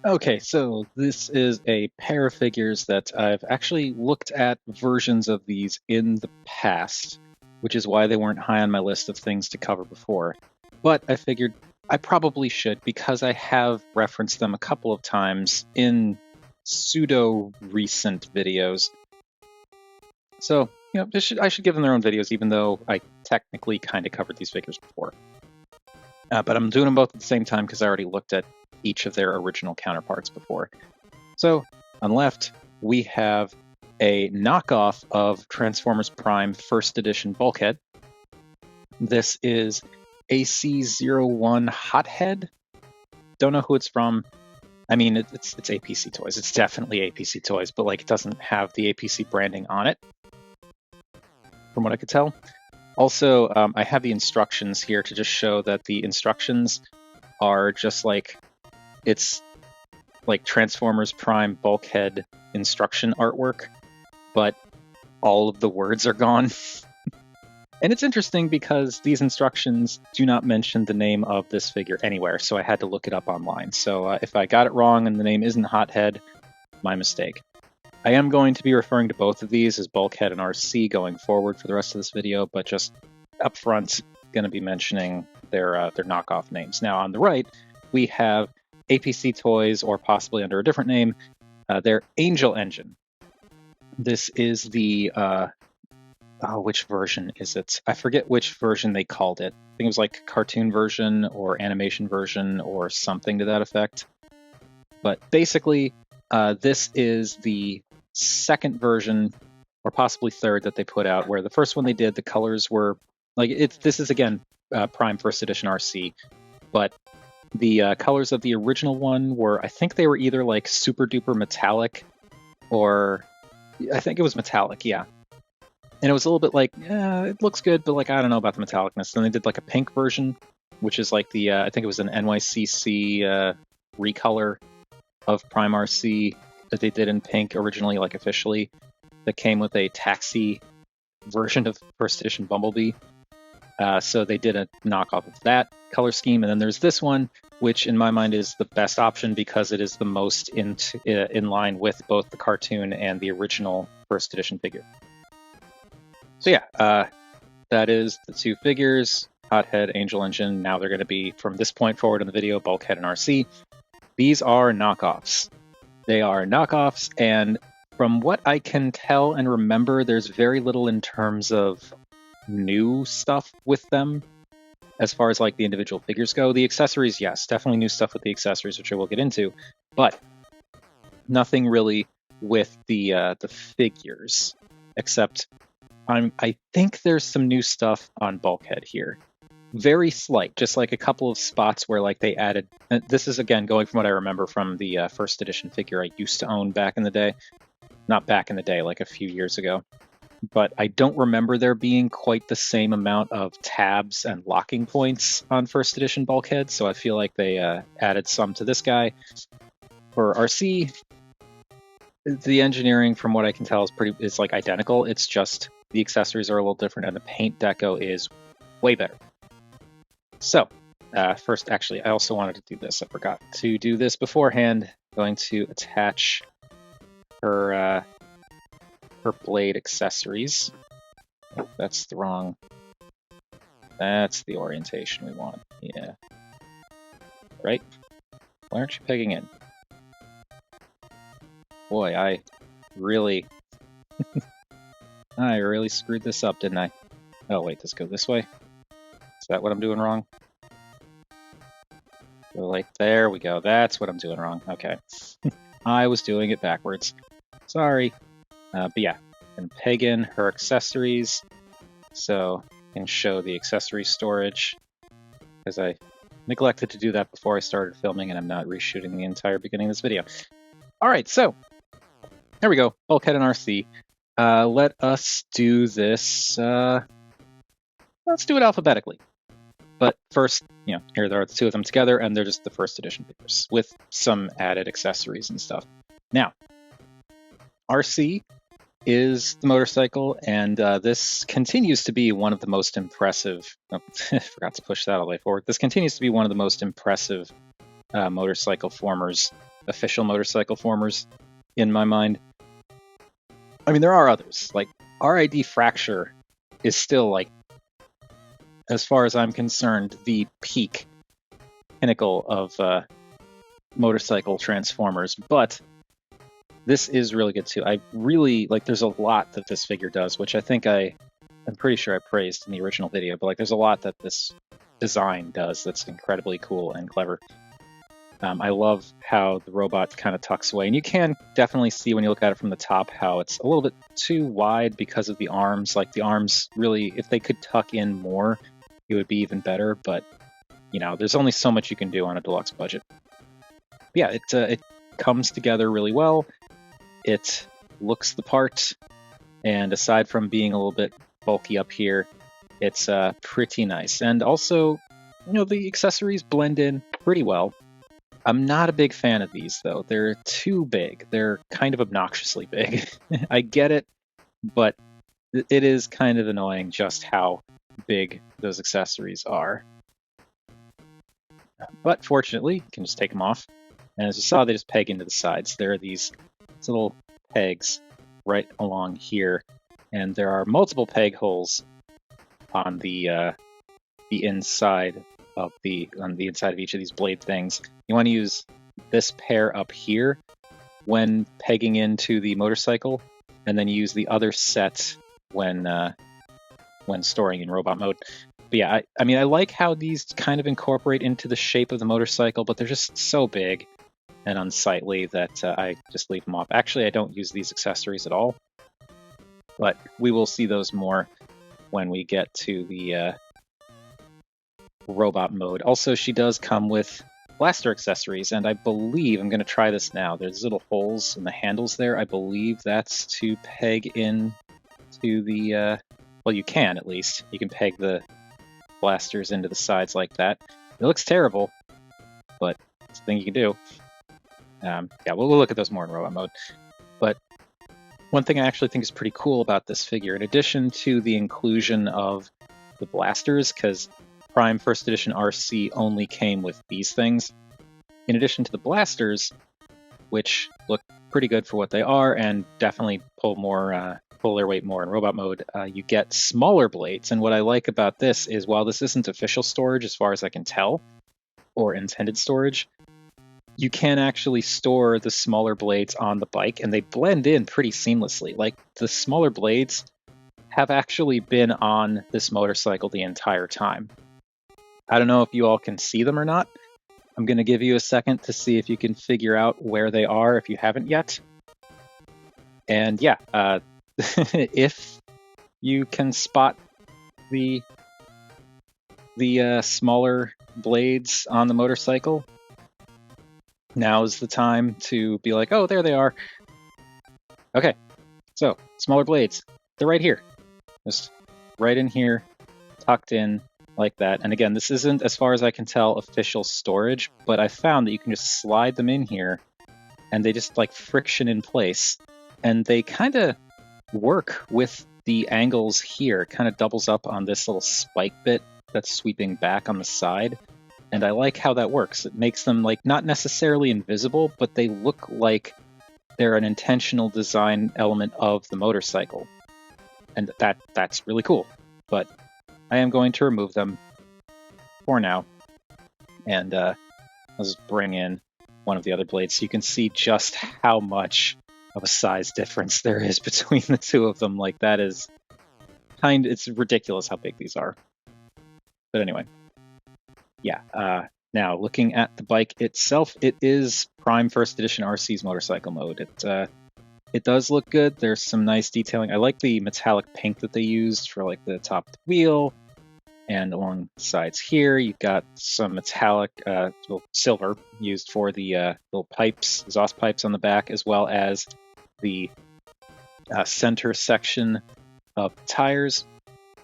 Okay, so this is a pair of figures that I've actually looked at versions of these in the past, which is why they weren't high on my list of things to cover before. But I figured I probably should because I have referenced them a couple of times in pseudo-recent videos. So, I should give them their own videos, even though I technically kind of covered these figures before. But I'm doing them both at the same time because I already looked at each of their original counterparts before. So on the left, we have a knockoff of Transformers Prime First Edition Bulkhead. This is AC01 Hothead. Don't know who it's from. I mean, it's APC Toys. It's definitely APC Toys, but like it doesn't have the APC branding on it, from what I could tell. Also, I have the instructions here to just show that the instructions are just like, it's like Transformers Prime Bulkhead instruction artwork, but all of the words are gone. And it's interesting because these instructions do not mention the name of this figure anywhere, so I had to look it up online. So if I got it wrong and the name isn't Hothead, my mistake. I am going to be referring to both of these as Bulkhead and Arcee going forward for the rest of this video, but just up front, going to be mentioning their knockoff names. Now on the right, we have APC Toys, or possibly under a different name, their Angel Engine. This is the, which version is it? I forget which version they called it. I think it was like cartoon version or animation version or something to that effect. But basically, this is the second version, or possibly third, that they put out, where the first one they did, the colors were like, this is again Prime First Edition Arcee, but the colors of the original one were, I think they were either like super duper metallic, or I think it was metallic, yeah. And it was a little bit like, it looks good, but like, I don't know about the metallicness. Then they did like a pink version, which is like the, I think it was an NYCC recolor of Prime Arcee that they did in pink originally, like officially, that came with a taxi version of First Edition Bumblebee. So they did a knockoff of that color scheme. And then there's this one, which in my mind is the best option because it is the most in line with both the cartoon and the original First Edition figure. So yeah, that is the two figures, Hothead, Angel Engine. Now they're going to be, from this point forward in the video, Bulkhead and Arcee. These are knockoffs. They are knockoffs, and from what I can tell and remember, there's very little in terms of new stuff with them as far as like the individual figures go. The accessories, yes, definitely new stuff with the accessories, which I will get into, but nothing really with the figures, except I think there's some new stuff on Bulkhead here. Very slight, just like a couple of spots where like they added, this is again going from what I remember from the First Edition figure I used to own back in the day. Not back in the day, like a few years ago. But I don't remember there being quite the same amount of tabs and locking points on First Edition Bulkhead, so I feel like they added some to this guy. For Arcee, the engineering, from what I can tell, is like identical. It's just the accessories are a little different, and the paint deco is way better. So, first, actually, I also wanted to do this. I forgot to do this beforehand. I'm going to attach her blade accessories. Oh, that's the wrong. That's the orientation we want. Yeah. Right? Why aren't you pegging in? Boy, I really screwed this up, didn't I? Oh wait, does it go this way? Is that what I'm doing wrong? Go like, there we go. That's what I'm doing wrong. Okay. I was doing it backwards. Sorry. But yeah, and peg in her accessories so I can show the accessory storage, because I neglected to do that before I started filming, and I'm not reshooting the entire beginning of this video. All right, so there we go, Bulkhead and Arcee. Let us do this. Let's do it alphabetically. But first, here there are the two of them together, and they're just the First Edition figures with some added accessories and stuff. Now, Arcee is the motorcycle, and this continues to be one of the most impressive. Oh, I forgot to push that all the way forward. This continues to be one of the most impressive motorcycle formers official motorcycle formers in my mind. I mean, there are others. Like, RID Fracture is still, like, as far as I'm concerned, the peak pinnacle of motorcycle transformers, but this is really good too. I really, like, there's a lot that this figure does, which I think I'm pretty sure I praised in the original video, but like there's a lot that this design does that's incredibly cool and clever. I love how the robot kind of tucks away, and you can definitely see when you look at it from the top how it's a little bit too wide because of the arms. Like, the arms really, if they could tuck in more, it would be even better, but you know, there's only so much you can do on a deluxe budget. Yeah, it comes together really well. It looks the part, and aside from being a little bit bulky up here, it's pretty nice. And also, you know, the accessories blend in pretty well. I'm not a big fan of these, though. They're too big. They're kind of obnoxiously big. I get it, but it is kind of annoying just how big those accessories are. But fortunately, you can just take them off. And as you saw, they just peg into the sides. There are these little pegs right along here, and there are multiple peg holes on the inside of on the inside of each of these blade things. You want to use this pair up here when pegging into the motorcycle, and then use the other set when storing in robot mode. But yeah, I mean, I like how these kind of incorporate into the shape of the motorcycle, but they're just so big and unsightly that I just leave them off. Actually, I don't use these accessories at all, but we will see those more when we get to the robot mode. Also, she does come with blaster accessories, and I believe, I'm going to try this now, there's little holes in the handles there. I believe that's to peg in to the, well, you can at least. You can peg the blasters into the sides like that. It looks terrible, but it's a thing you can do. Yeah, we'll look at those more in robot mode. But one thing I actually think is pretty cool about this figure, in addition to the inclusion of the blasters, because Prime First Edition Arcee only came with these things, in addition to the blasters, which look pretty good for what they are and definitely pull their weight more in robot mode, you get smaller blades. And what I like about this is, while this isn't official storage as far as I can tell, or intended storage, you can actually store the smaller blades on the bike, and they blend in pretty seamlessly. Like, the smaller blades have actually been on this motorcycle the entire time. I don't know if you all can see them or not. I'm going to give you a second to see if you can figure out where they are if you haven't yet. And yeah, if you can spot the smaller blades on the motorcycle, now's the time to be like, oh, there they are. Okay, so smaller blades, they're right here. Just right in here, tucked in like that. And again, this isn't, as far as I can tell, official storage, but I found that you can just slide them in here and they just like friction in place. And they kind of work with the angles here. It kind of doubles up on this little spike bit that's sweeping back on the side. And I like how that works. It makes them, like, not necessarily invisible, but they look like they're an intentional design element of the motorcycle. And that's really cool. But I am going to remove them for now. And I'll just bring in one of the other blades so you can see just how much of a size difference there is between the two of them. Like, that is it's ridiculous how big these are. But anyway. Yeah, now looking at the bike itself, it is Prime First Edition Arcee's motorcycle mode. It does look good. There's some nice detailing. I like the metallic pink that they used for like the top of the wheel, and along the sides here, you've got some metallic silver used for the little pipes, exhaust pipes on the back, as well as the center section of the tires.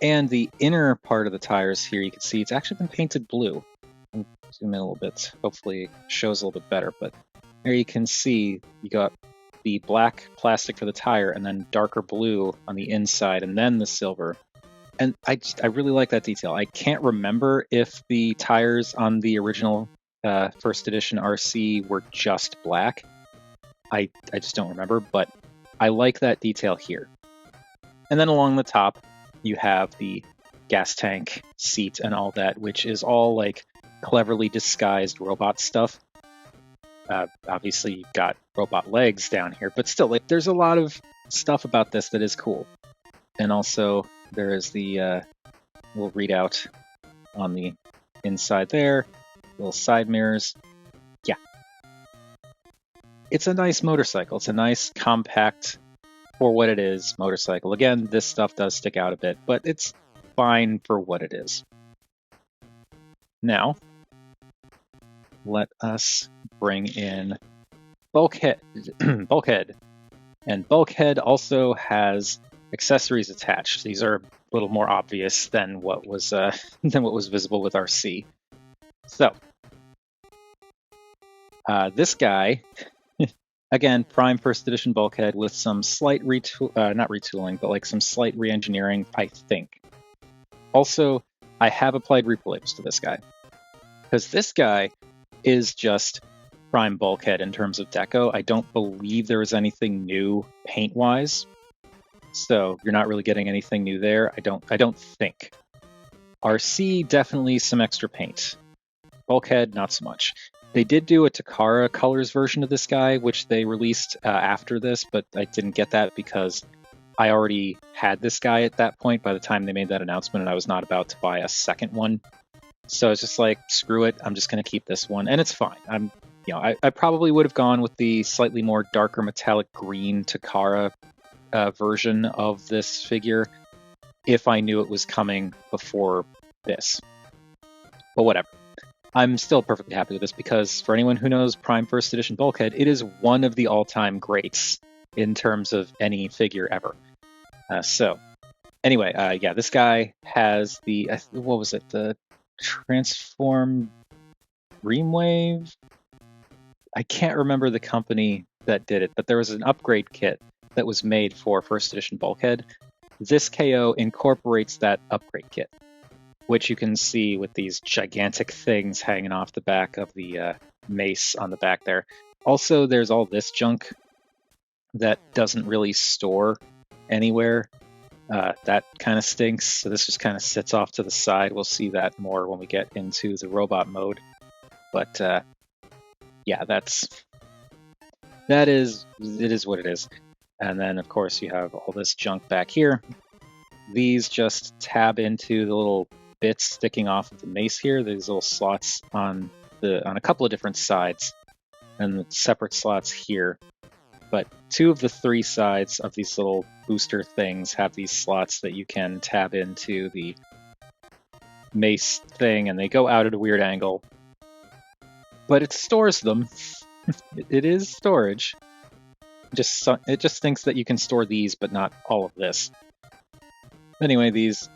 And the inner part of the tires here, you can see it's actually been painted blue. I'll zoom in a little bit. Hopefully it shows a little bit better. But there you can see you got the black plastic for the tire and then darker blue on the inside and then the silver. And I really like that detail. I can't remember if the tires on the original first edition Arcee were just black. I just don't remember, but I like that detail here. And then along the top, you have the gas tank, seat, and all that, which is all like cleverly disguised robot stuff. Obviously, you've got robot legs down here, but still, like, there's a lot of stuff about this that is cool. And also, there is the little readout on the inside there, little side mirrors. Yeah. It's a nice motorcycle. It's a nice, compact, for what it is, motorcycle. Again, this stuff does stick out a bit, but it's fine for what it is. Now, let us bring in Bulkhead. Bulkhead. And Bulkhead also has accessories attached. These are a little more obvious than what was visible with Arcee. So, this guy, again, prime first edition Bulkhead with some slight not retooling, but like some slight re-engineering, I think. Also, I have applied reaper labels to this guy, because this guy is just prime Bulkhead in terms of deco. I don't believe there was anything new paint-wise, so you're not really getting anything new there. I don't think. Arcee, definitely some extra paint. Bulkhead, not so much. They did do a Takara colors version of this guy, which they released after this, but I didn't get that because I already had this guy at that point by the time they made that announcement, and I was not about to buy a second one. So it's just like, screw it, I'm just going to keep this one, and it's fine. I probably would have gone with the slightly more darker metallic green Takara version of this figure if I knew it was coming before this. But whatever. I'm still perfectly happy with this because for anyone who knows Prime First Edition Bulkhead, it is one of the all-time greats in terms of any figure ever. Anyway, this guy has the, what was it, the Transform Dreamwave? I can't remember the company that did it, but there was an upgrade kit that was made for First Edition Bulkhead. This KO incorporates that upgrade kit, which you can see with these gigantic things hanging off the back of the mace on the back there. Also, there's all this junk that doesn't really store anywhere. That kind of stinks, so this just kind of sits off to the side. We'll see that more when we get into the robot mode. But yeah, it is what it is. And then, of course, you have all this junk back here. These just tab into the little bits sticking off of the mace here. There's little slots on a couple of different sides, and separate slots here. But 2 of the 3 sides of these little booster things have these slots that you can tab into the mace thing, and they go out at a weird angle. But it stores them. It is storage. It just thinks that you can store these, but not all of this. Anyway, these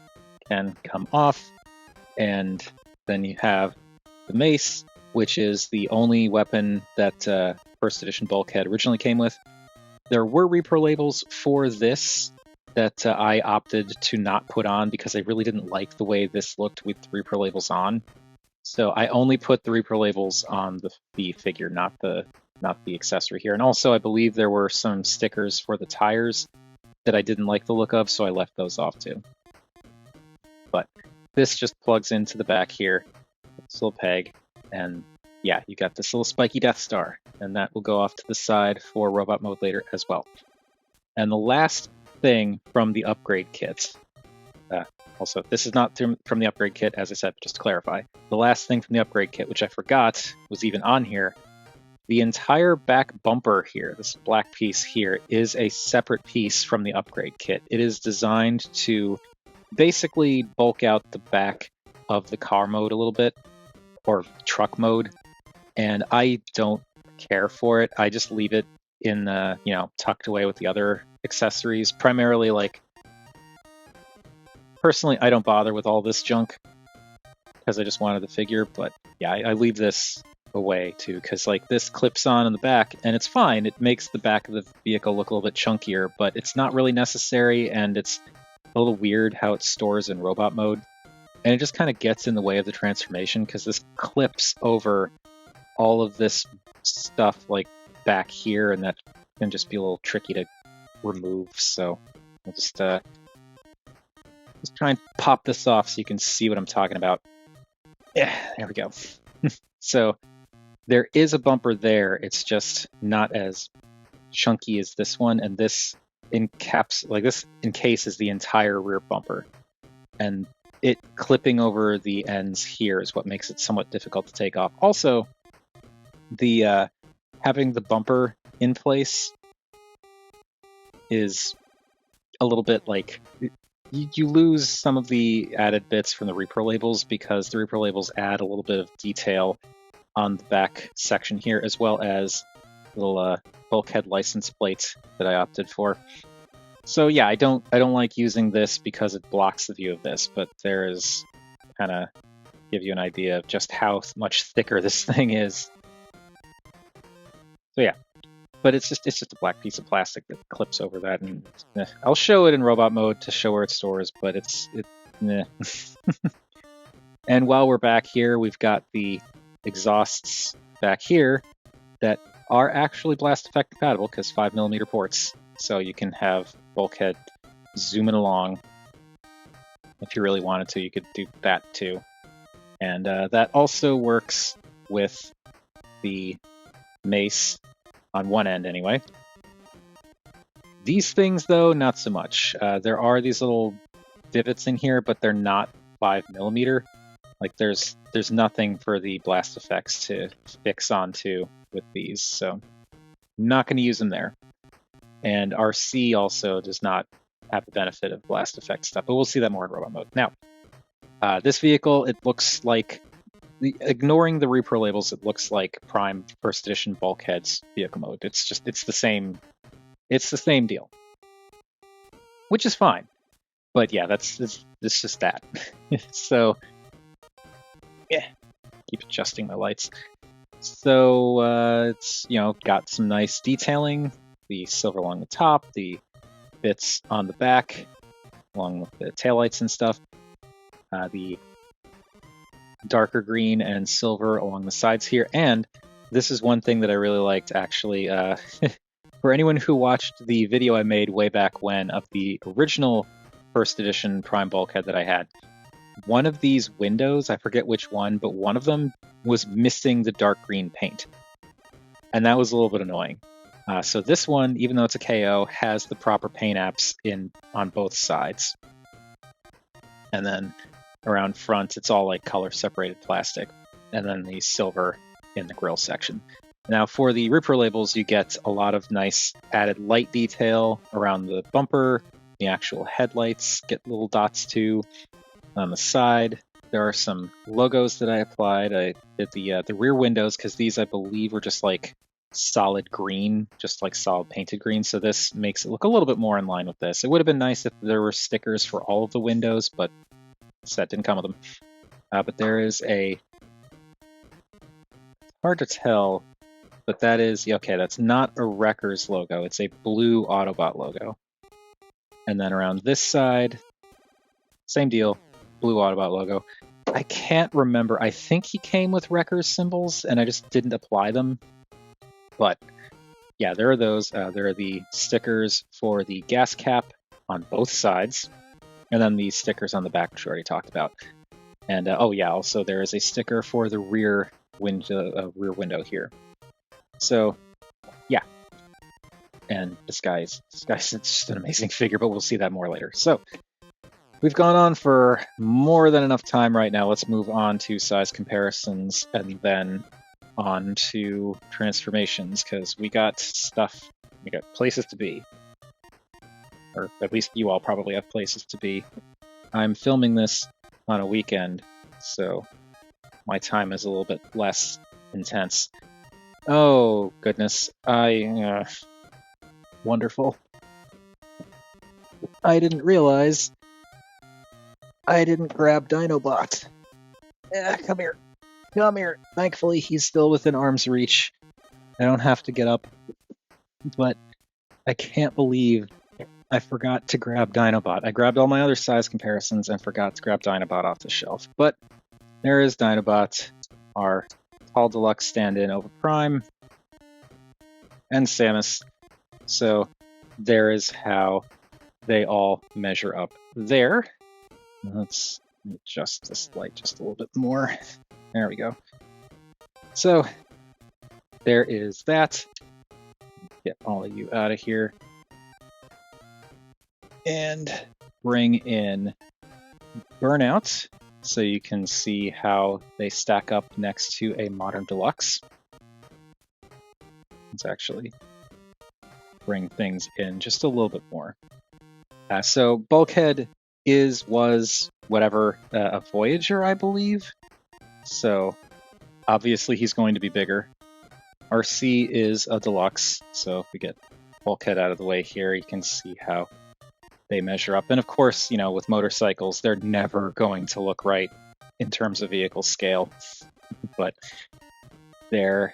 can come off, and then you have the mace, which is the only weapon that First Edition Bulkhead originally came with. There were Reaper labels for this that I opted to not put on because I really didn't like the way this looked with the Reaper labels on. So I only put the Reaper labels on the figure, not the accessory here. And also, I believe there were some stickers for the tires that I didn't like the look of, so I left those off too. But this just plugs into the back here, this little peg, and yeah, you got this little spiky Death Star, and that will go off to the side for robot mode later as well. And the last thing from the upgrade kit, also, this is not from the upgrade kit, as I said, just to clarify. The last thing from the upgrade kit, which I forgot was even on here, the entire back bumper here, this black piece here, is a separate piece from the upgrade kit. It is designed to basically bulk out the back of the car mode a little bit, or truck mode, and I don't care for it. I just leave it in the, tucked away with the other accessories. Primarily, personally, I don't bother with all this junk because I just wanted the figure, but yeah, I leave this away too, because this clips on in the back, and it's fine. It makes the back of the vehicle look a little bit chunkier, but it's not really necessary, and it's a little weird how it stores in robot mode. And it just kind of gets in the way of the transformation because this clips over all of this stuff like back here, and that can just be a little tricky to remove. So I'll just try and pop this off so you can see what I'm talking about. Yeah, there we go. So there is a bumper there. It's just not as chunky as this one, and this encases the entire rear bumper, and it clipping over the ends here is what makes it somewhat difficult to take off. Also, the having the bumper in place is a little bit like you lose some of the added bits from the repro labels, because the repro labels add a little bit of detail on the back section here, as well as little bulkhead license plate that I opted for. So yeah, I don't like using this because it blocks the view of this, but there is kind of give you an idea of just how much thicker this thing is. So yeah, but it's just a black piece of plastic that clips over that, and I'll show it in robot mode to show where it stores, but it's And while we're back here, we've got the exhausts back here that are actually blast effect compatible, because 5mm ports, so you can have Bulkhead zooming along. If you really wanted to, you could do that too. And that also works with the mace on one end anyway. These things, though, not so much. There are these little divots in here, but they're not 5mm. Like there's nothing for the blast effects to fix onto with these, so I'm not going to use them there. And Arcee also does not have the benefit of blast effect stuff, but we'll see that more in robot mode. Now, this vehicle, it looks like, ignoring the repro labels, it looks like Prime First Edition Bulkhead's vehicle mode. It's the same deal, which is fine. But yeah, it's just that. So yeah, keep adjusting my lights. So it's got some nice detailing, the silver along the top, the bits on the back, along with the taillights and stuff. The darker green and silver along the sides here. And this is one thing that I really liked, actually. For anyone who watched the video I made way back when of the original First Edition Prime Bulkhead that I had, one of these windows, I forget which one, but one of them was missing the dark green paint. And that was a little bit annoying. So this one, even though it's a KO, has the proper paint apps on both sides. And then around front, it's all like color separated plastic, and then the silver in the grille section. Now for the repro labels, you get a lot of nice added light detail around the bumper. The actual headlights get little dots too. On the side, there are some logos that I applied. I did the rear windows, because these, I believe, were just like solid green, just like solid painted green. So this makes it look a little bit more in line with this. It would have been nice if there were stickers for all of the windows, but that didn't come with them. But there is hard to tell, but that is, okay, that's not a Wreckers logo. It's a blue Autobot logo. And then around this side, same deal, blue Autobot logo. I can't remember. I think he came with Wreckers symbols, and I just didn't apply them. But yeah, there are those. There are the stickers for the gas cap on both sides, and then the stickers on the back, which we already talked about. And oh yeah, also there is a sticker for the rear window here. So yeah, and this guy's it's just an amazing figure, but we'll see that more later. So we've gone on for more than enough time right now. Let's move on to size comparisons and then on to transformations, because we got places to be. Or at least you all probably have places to be. I'm filming this on a weekend, so my time is a little bit less intense. Oh, goodness. Wonderful. I didn't realize I didn't grab Dinobot. Come here. Come here. Thankfully, he's still within arm's reach. I don't have to get up. But I can't believe I forgot to grab Dinobot. I grabbed all my other size comparisons and forgot to grab Dinobot off the shelf. But there is Dinobot, our All Deluxe stand-in over Prime, and Samus. So there is how they all measure up there. Let's adjust this light just a little bit more. There we go. So there is that. Get all of you out of here. And bring in Burnout so you can see how they stack up next to a Modern Deluxe. Let's actually bring things in just a little bit more. So Bulkhead was whatever, a Voyager, I believe. So obviously he's going to be bigger. Arcee is a Deluxe, so if we get Bulkhead out of the way here, you can see how they measure up. And of course, you know, with motorcycles, they're never going to look right in terms of vehicle scale. But there's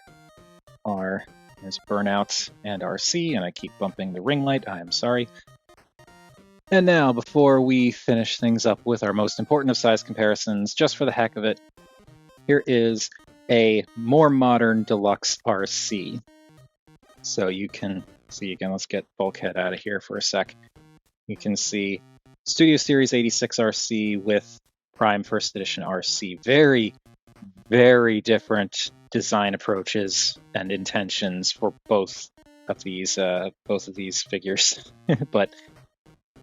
Burnout and Arcee, and I keep bumping the ring light. I am sorry. And now, before we finish things up with our most important of size comparisons, just for the heck of it, here is a more modern Deluxe Arcee. So you can see again, let's get Bulkhead out of here for a sec. You can see Studio Series 86 Arcee with Prime First Edition Arcee. Very, very different design approaches and intentions for both of these figures. But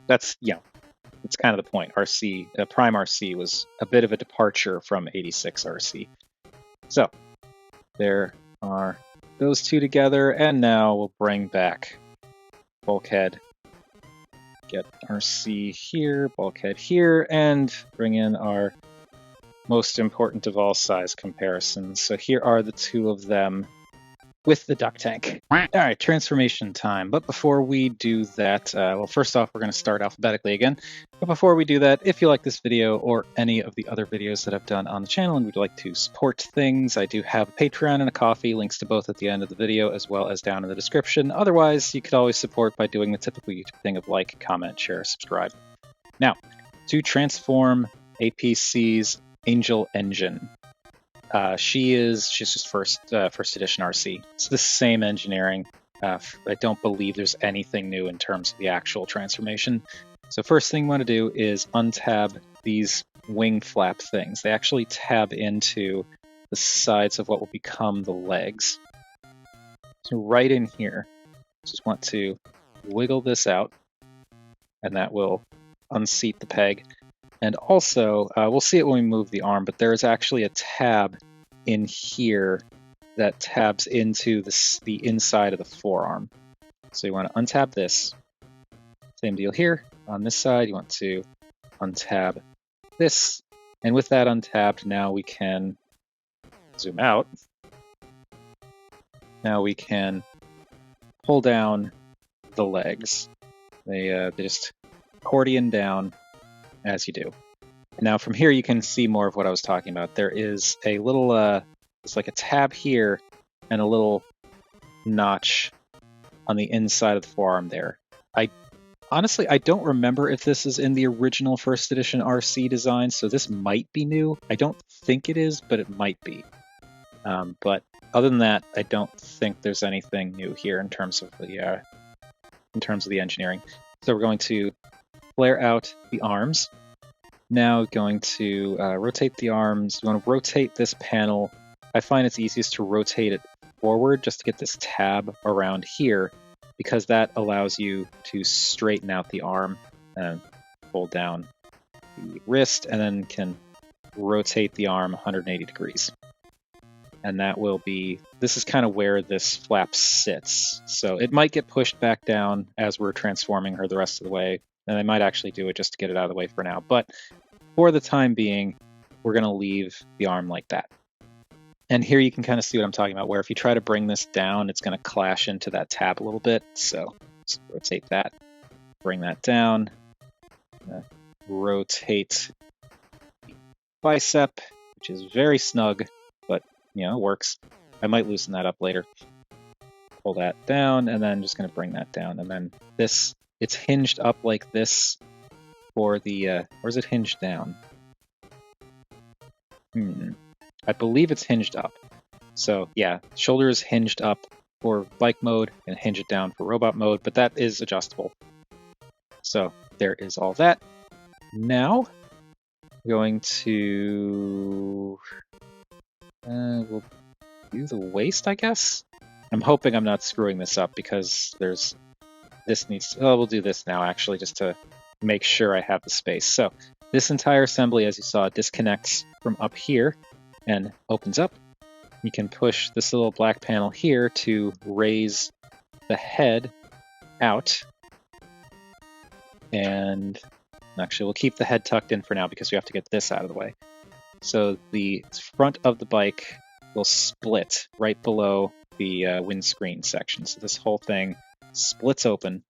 that's, you know, it's kind of the point. Prime Arcee was a bit of a departure from 86 Arcee. So there are those two together, and now we'll bring back Bulkhead. Get Arcee here, Bulkhead here, and bring in our most important of all size comparisons. So here are the two of them with the duck tank. All right, transformation time. But before we do that, well, first off, we're going to start alphabetically again. But before we do that, if you like this video or any of the other videos that I've done on the channel and would like to support things, I do have a Patreon and a Ko-fi, links to both at the end of the video as well as down in the description. Otherwise, you could always support by doing the typical YouTube thing of like, comment, share, subscribe. Now, to transform APC's Angel Engine. She's just first edition Arcee. It's the same engineering. I don't believe there's anything new in terms of the actual transformation. So first thing we want to do is untab these wing flap things. They actually tab into the sides of what will become the legs. So right in here, just want to wiggle this out, and that will unseat the peg. And also, we'll see it when we move the arm, but there is actually a tab in here that tabs into the inside of the forearm. So you want to untab this. Same deal here. On this side, you want to untab this. And with that untabbed, now we can zoom out. Now we can pull down the legs. They just accordion down as you do. Now from here you can see more of what I was talking about. There is a little, it's like a tab here and a little notch on the inside of the forearm there. Honestly, I don't remember if this is in the original first edition Arcee design, so this might be new. I don't think it is, but it might be. But other than that, I don't think there's anything new here in terms of the engineering. So we're going to flare out the arms. Now going to rotate the arms. You want to rotate this panel. I find it's easiest to rotate it forward just to get this tab around here, because that allows you to straighten out the arm and pull down the wrist, and then can rotate the arm 180 degrees. And that will be, this is kind of where this flap sits. So it might get pushed back down as we're transforming her the rest of the way. And I might actually do it just to get it out of the way for now. But for the time being, we're going to leave the arm like that. And here you can kind of see what I'm talking about, where if you try to bring this down, it's going to clash into that tab a little bit. So let's rotate that, bring that down, rotate the bicep, which is very snug, but you know, it works. I might loosen that up later. Pull that down, and then just going to bring that down. And then this, it's hinged up like this for the, or is it hinged down? I believe it's hinged up. So yeah, shoulder is hinged up for bike mode and hinge it down for robot mode, but that is adjustable. So there is all that. Now, going to we'll do the waist, I guess. I'm hoping I'm not screwing this up because this needs to, we'll do this now actually just to make sure I have the space. So this entire assembly, as you saw, disconnects from up here and opens up. You can push this little black panel here to raise the head out. And actually, we'll keep the head tucked in for now because we have to get this out of the way. So the front of the bike will split right below the windscreen section. So this whole thing splits open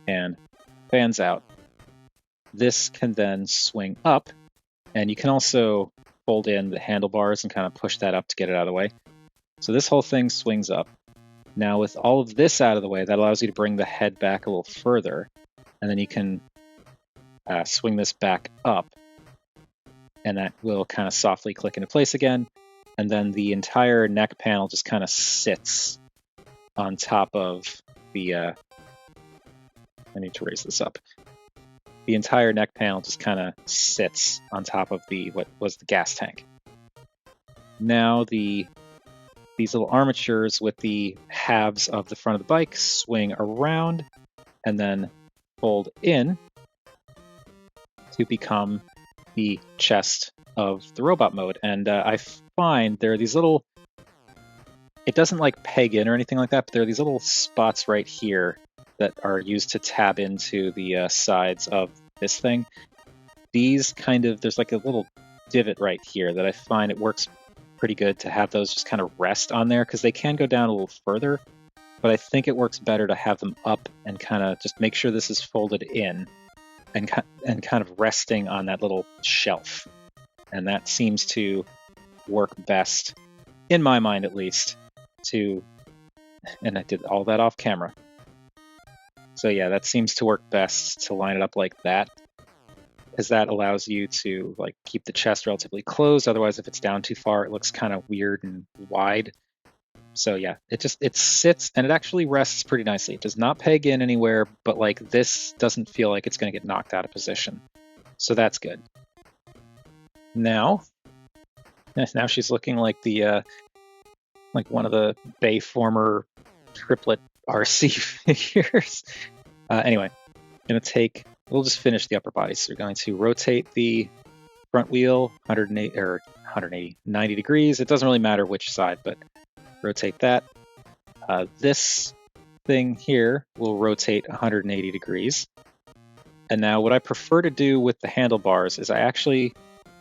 and fans out. This can then swing up, and you can also fold in the handlebars and kind of push that up to get it out of the way. So this whole thing swings up. Now with all of this out of the way, that allows you to bring the head back a little further, and then you can swing this back up, and that will kind of softly click into place again. And then the entire neck panel just kind of sits on top of the, I need to raise this up. The entire neck panel just kind of sits on top of what was the gas tank. Now these little armatures with the halves of the front of the bike swing around and then fold in to become the chest of the robot mode. And I find there are these little, it doesn't like peg in or anything like that, but there are these little spots right here that are used to tab into the sides of this thing. These kind of, there's like a little divot right here that I find it works pretty good to have those just kind of rest on there because they can go down a little further, but I think it works better to have them up and kind of just make sure this is folded in and kind of resting on that little shelf. And that seems to work best, in my mind at least, and I did all that off camera. So yeah, that seems to work best to line it up like that, because that allows you to like keep the chest relatively closed. Otherwise, if it's down too far, it looks kind of weird and wide. So yeah, it sits and it actually rests pretty nicely. It does not peg in anywhere, but like this doesn't feel like it's going to get knocked out of position. So that's good. Now she's looking like the like one of the Bayformer triplet Arcee figures. Anyway, we'll just finish the upper body. So we're going to rotate the front wheel 90 degrees. It doesn't really matter which side, but rotate that. This thing here will rotate 180 degrees. And now what I prefer to do with the handlebars is I actually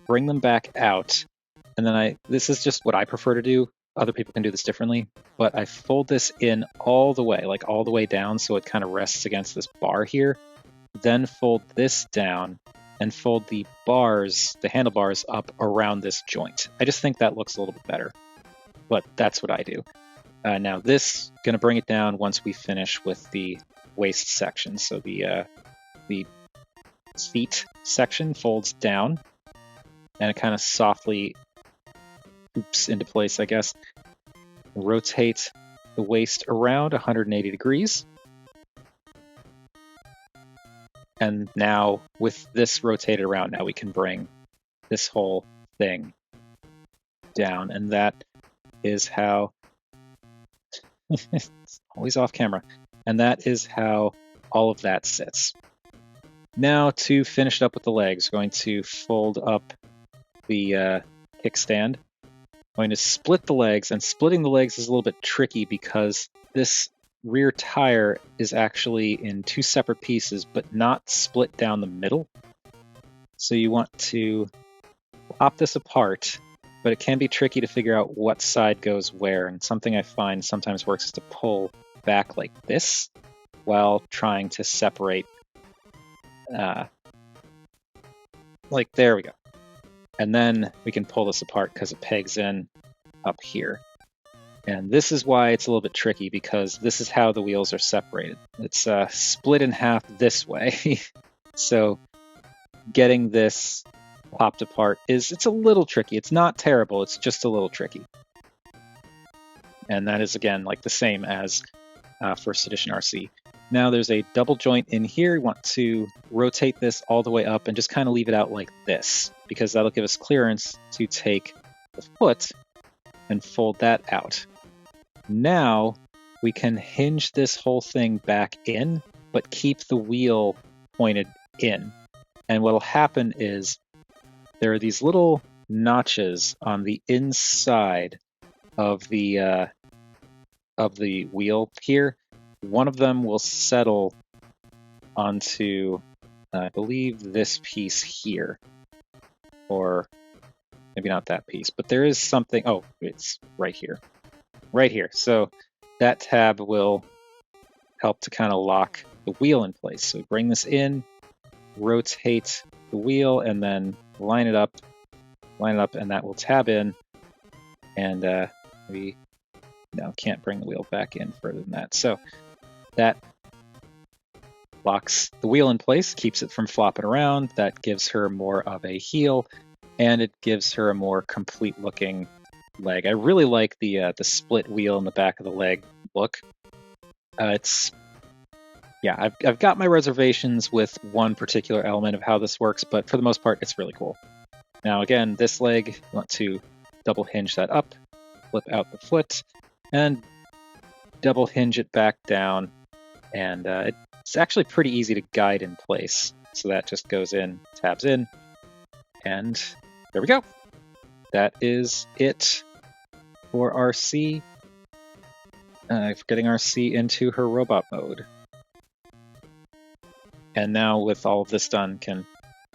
bring them back out. And then this is just what I prefer to do. Other people can do this differently, but I fold this in all the way, like all the way down, so it kind of rests against this bar here. Then fold this down and fold the handlebars up around this joint. I just think that looks a little bit better, but that's what I do. Now this, going to bring it down once we finish with the waist section. So the feet section folds down, and it kind of softly oops into place, I guess. Rotate the waist around 180 degrees. And now with this rotated around, now we can bring this whole thing down. And that is how, it's always off camera. And that is how all of that sits. Now to finish it up with the legs, we're going to fold up the kickstand. I'm going to split the legs, and splitting the legs is a little bit tricky because this rear tire is actually in two separate pieces, but not split down the middle. So you want to pop this apart, but it can be tricky to figure out what side goes where. And something I find sometimes works is to pull back like this while trying to separate. Like there we go. And then we can pull this apart because it pegs in up here. And this is why it's a little bit tricky, because this is how the wheels are separated. It's split in half this way. So getting this popped apart it's a little tricky. It's not terrible, it's just a little tricky. And that is, again, like the same as first edition Arcee. Now there's a double joint in here. You want to rotate this all the way up and just kind of leave it out like this, because that'll give us clearance to take the foot and fold that out. Now we can hinge this whole thing back in, but keep the wheel pointed in. And what'll happen is there are these little notches on the inside of the wheel here. One of them will settle onto, I believe, this piece here, or maybe not that piece, but there is something. Oh, it's right here, right here. So that tab will help to kind of lock the wheel in place. So bring this in, rotate the wheel, and then line it up, and that will tab in. And we no, can't bring the wheel back in further than that. So that locks the wheel in place, keeps it from flopping around. That gives her more of a heel, and it gives her a more complete looking leg. I really like the split wheel in the back of the leg look. I've got my reservations with one particular element of how this works, but for the most part, it's really cool. Now, again, this leg, you want to double hinge that up, flip out the foot, and double hinge it back down. And it's actually pretty easy to guide in place. So that just goes in, tabs in, and there we go. That is it for Arcee. Getting Arcee into her robot mode. And now with all of this done, can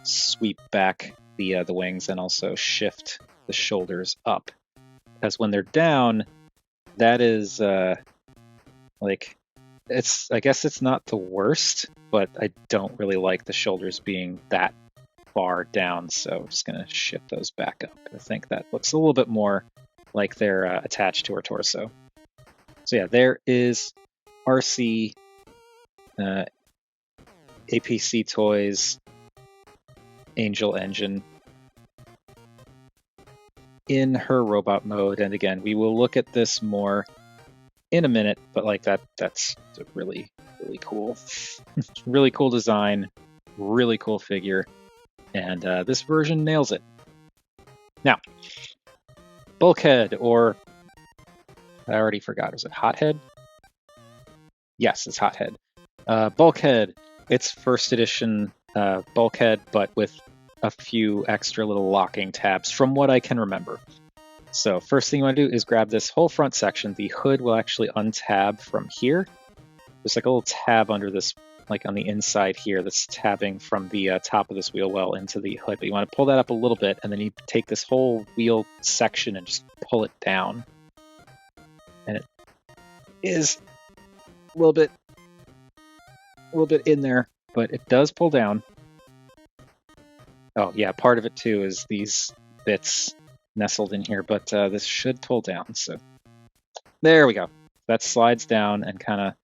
sweep back the wings and also shift the shoulders up. Because when they're down, that is I guess it's not the worst, but I don't really like the shoulders being that far down, so I'm just going to shift those back up. I think that looks a little bit more like they're attached to her torso. So yeah, there is Arcee APC Toys Angel Engine in her robot mode. And again, we will look at this more in a minute, but like that's a really, really cool, really cool design, really cool figure. And this version nails it. Now, Bulkhead, or I already forgot, is it Hothead? Yes, it's Hothead. Bulkhead, it's first edition Bulkhead, but with a few extra little locking tabs from what I can remember. So first thing you want to do is grab this whole front section. The hood will actually untab from here. There's like a little tab under this, like on the inside here, that's tabbing from the top of this wheel well into the hood. But you want to pull that up a little bit, and then you take this whole wheel section and just pull it down. And it is a little bit in there, but it does pull down. Oh yeah, part of it too is these bits nestled in here, but this should pull down. So there we go. That slides down and kind of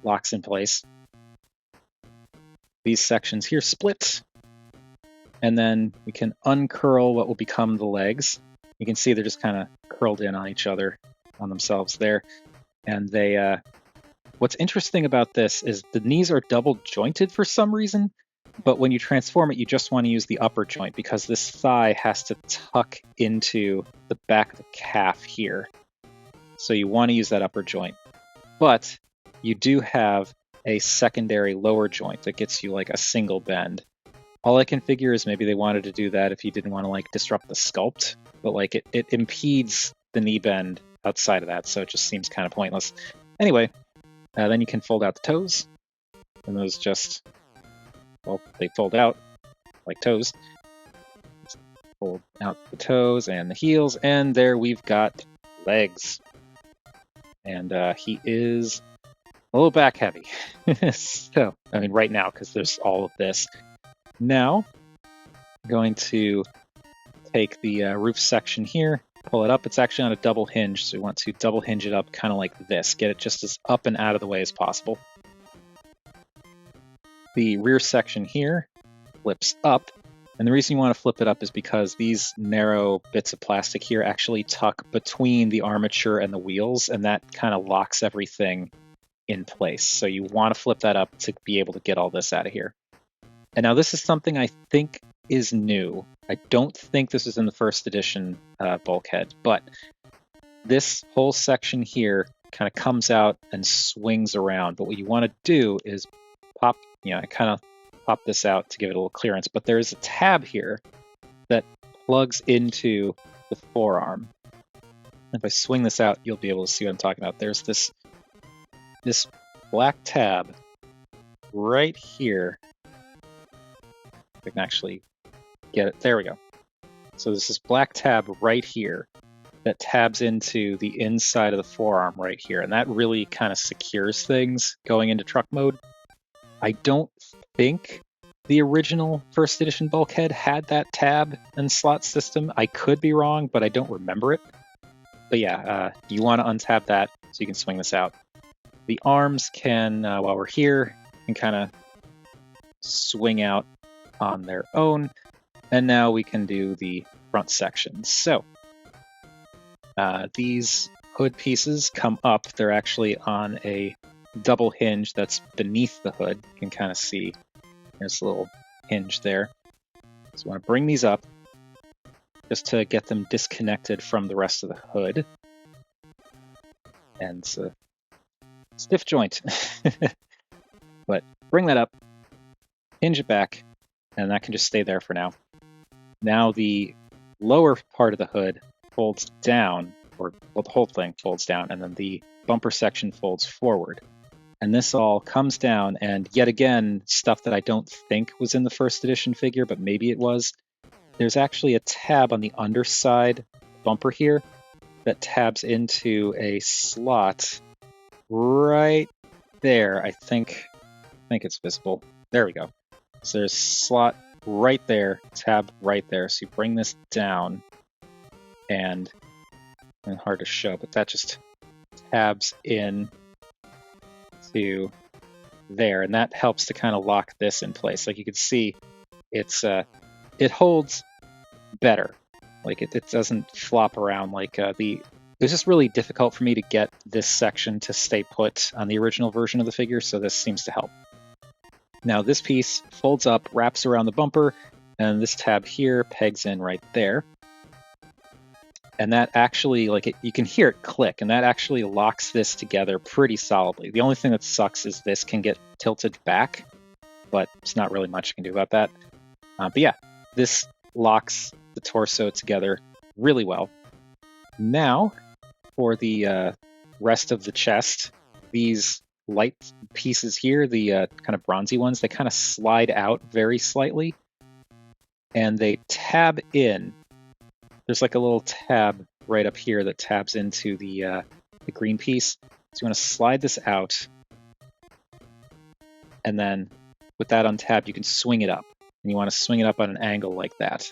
locks in place. These sections here split, and then we can uncurl what will become the legs. You can see they're just kind of curled in on each other, on themselves there. And they, what's interesting about this is the knees are double jointed for some reason, but when you transform it, you just want to use the upper joint because this thigh has to tuck into the back of the calf here. So you want to use that upper joint. But you do have a secondary lower joint that gets you like a single bend. All I can figure is maybe they wanted to do that if you didn't want to like disrupt the sculpt, but like it impedes the knee bend outside of that, so it just seems kind of pointless. Anyway, then you can fold out the toes, and those just, well, they fold out like toes. Fold out the toes and the heels, and there we've got legs. And he is a little back heavy. So, I mean, right now, because there's all of this. Now, I'm going to take the roof section here, pull it up. It's actually on a double hinge, so we want to double hinge it up kind of like this. Get it just as up and out of the way as possible. The rear section here flips up, And the reason you want to flip it up is because these narrow bits of plastic here actually tuck between the armature and the wheels, and that kind of locks everything in place. So you want to flip that up to be able to get all this out of here. And now this is something I think is new. I don't think this is in the first edition Bulkhead, but this whole section here kind of comes out and swings around. But what you want to do is pop, I kind of pop this out to give it a little clearance, but there's a tab here that plugs into the forearm. If I swing this out, you'll be able to see what I'm talking about. There's this black tab right here. I can actually get it. There we go. So there's this black tab right here that tabs into the inside of the forearm right here. And that really kind of secures things going into truck mode. I don't think the original first edition Bulkhead had that tab and slot system. I could be wrong, but I don't remember it. But yeah, you want to untab that so you can swing this out. The arms can, while we're here, can kind of swing out on their own. And now we can do the front section. So these hood pieces come up. They're actually on a double hinge that's beneath the hood. You can kind of see there's a little hinge there. So we want to bring these up just to get them disconnected from the rest of the hood. And it's a stiff joint. But bring that up, hinge it back, and that can just stay there for now. Now the lower part of the hood folds down, or well, the whole thing folds down, and then the bumper section folds forward. And this all comes down, and yet again, stuff that I don't think was in the first edition figure, but maybe it was. There's actually a tab on the underside bumper here that tabs into a slot right there. I think it's visible. There we go. So there's a slot right there, tab right there. So you bring this down, and hard to show, but that just tabs in to there, and that helps to kind of lock this in place. Like you can see, it's it holds better. Like it doesn't flop around like it was just really difficult for me to get this section to stay put on the original version of the figure, so this seems to help. Now this piece folds up, wraps around the bumper, and this tab here pegs in right there. And that actually, you can hear it click, and that actually locks this together pretty solidly. The only thing that sucks is this can get tilted back, but it's not really much you can do about that. But yeah, this locks the torso together really well. Now, for the rest of the chest, these light pieces here, the kind of bronzy ones, they kind of slide out very slightly, and they tab in. There's like a little tab right up here that tabs into the green piece. So you want to slide this out, and then with that untabbed, you can swing it up. And you want to swing it up on an angle like that.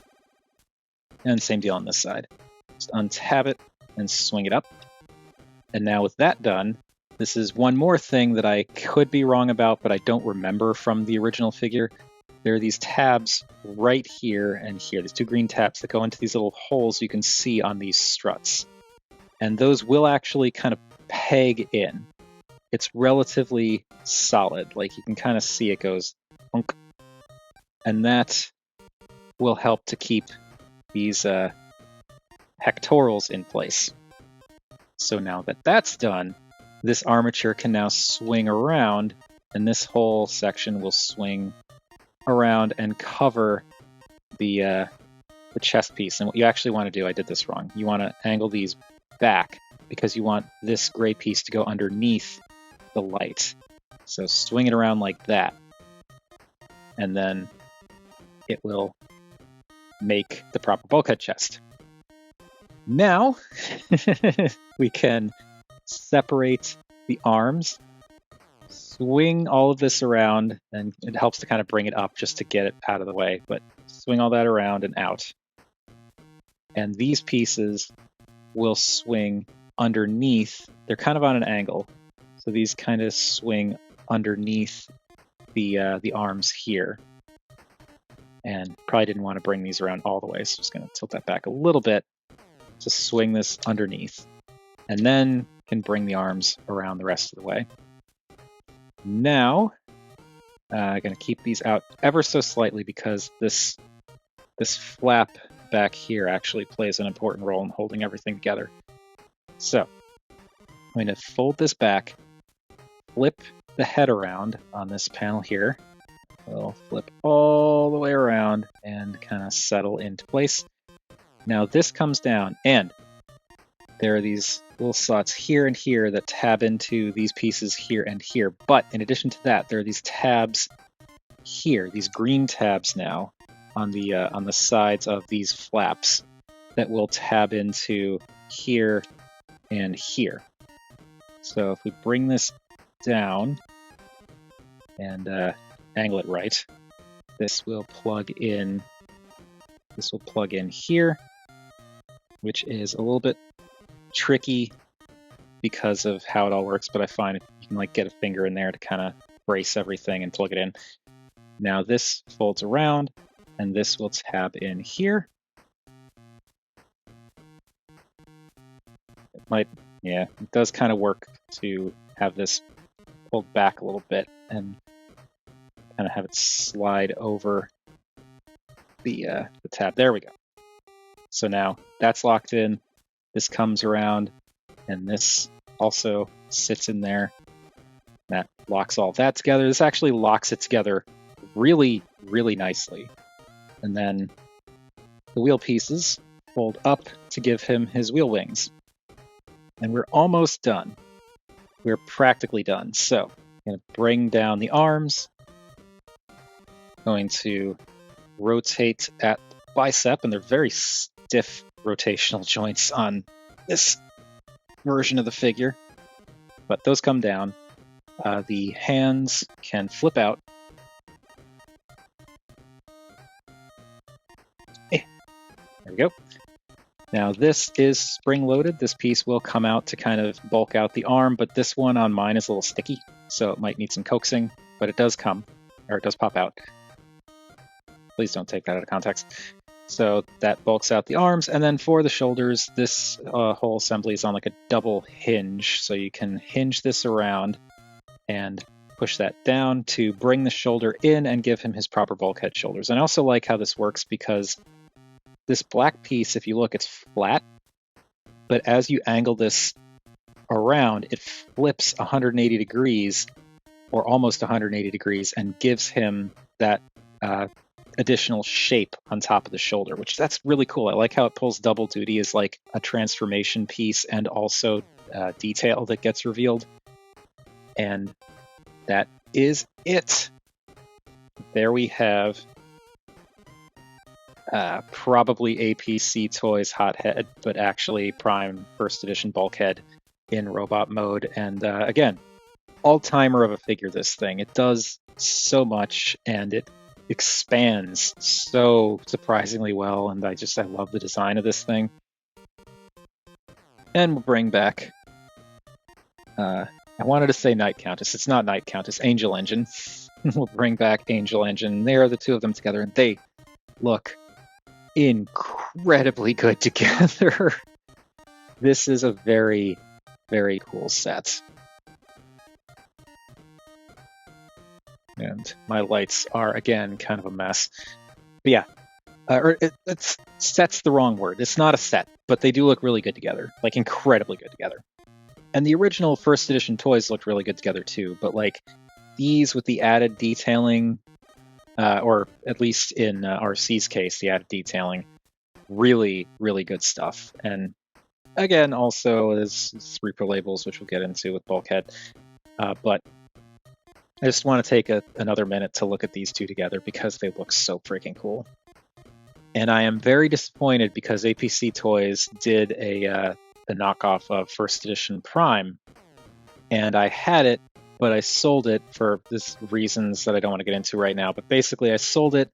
And same deal on this side. Just untab it and swing it up. And now with that done, this is one more thing that I could be wrong about, but I don't remember from the original figure. There are these tabs right here and here. These two green tabs that go into these little holes you can see on these struts. And those will actually kind of peg in. It's relatively solid. Like you can kind of see it goes punk. And that will help to keep these pectorals in place. So now that that's done, this armature can now swing around, and this whole section will swing around and cover the chest piece. And what you actually want to do, I did this wrong, you want to angle these back because you want this gray piece to go underneath the light. So swing it around like that, and then it will make the proper bulkhead chest. Now we can separate the arms, swing all of this around, and it helps to kind of bring it up just to get it out of the way, but swing all that around and out. And these pieces will swing underneath. They're kind of on an angle, so these kind of swing underneath the arms here. and probably didn't want to bring these around all the way, so just going to tilt that back a little bit to swing this underneath, and then can bring the arms around the rest of the way. Now, I'm going to keep these out ever so slightly because this flap back here actually plays an important role in holding everything together. So, I'm going to fold this back, flip the head around on this panel here. We'll flip all the way around and kind of settle into place. Now this comes down, and there are these little slots here and here that tab into these pieces here and here. But in addition to that, there are these tabs here, these green tabs now on the sides of these flaps that will tab into here and here. So if we bring this down and angle it right, this will plug in. This will plug in here, which is a little bit tricky because of how it all works, but I find you can like get a finger in there to kind of brace everything and plug it in. Now this folds around, and this will tab in here. It does kind of work to have this pulled back a little bit and kind of have it slide over the tab. There we go. So now that's locked in. This comes around, and this also sits in there. That locks all that together. This actually locks it together really, really nicely. And then the wheel pieces fold up to give him his wheel wings. And we're almost done. We're practically done. So I'm going to bring down the arms. Going to rotate at the bicep, and they're very stiff rotational joints on this version of the figure, but those come down. The hands can flip out. There we go. Now this is spring-loaded. This piece will come out to kind of bulk out the arm, but this one on mine is a little sticky, so it might need some coaxing, but it does come, or it does pop out. Please don't take that out of context. So that bulks out the arms, and then for the shoulders, this whole assembly is on like a double hinge, so you can hinge this around and push that down to bring the shoulder in and give him his proper bulkhead shoulders. And I also like how this works because this black piece, if you look, it's flat, but as you angle this around, it flips 180 degrees, or almost 180 degrees, and gives him that additional shape on top of the shoulder, which that's really cool. I like how it pulls double duty as like a transformation piece and also detail that gets revealed. And that is it. There we have probably APC Toys Hothead, but actually Prime First Edition Bulkhead in robot mode. And again, all-timer of a figure, this thing. It does so much, and it expands so surprisingly well, and I love the design of this thing. And we'll bring back I wanted to say Night Countess. It's not Night Countess, Angel Engine. We'll bring back Angel Engine. There are the two of them together, and they look incredibly good together. This is a very, very cool set. And my lights are, again, kind of a mess. But yeah, set's the wrong word. It's not a set, but they do look really good together. Like, incredibly good together. And the original first edition toys looked really good together too, but like these with the added detailing, or at least in Arcee's case, the added detailing, really, really good stuff. And again, also there's repo labels, which we'll get into with Bulkhead. But I just want to take another minute to look at these two together because they look so freaking cool. And I am very disappointed because APC Toys did a knockoff of First Edition Prime, and I had it, but I sold it for reasons that I don't want to get into right now. But basically, I sold it,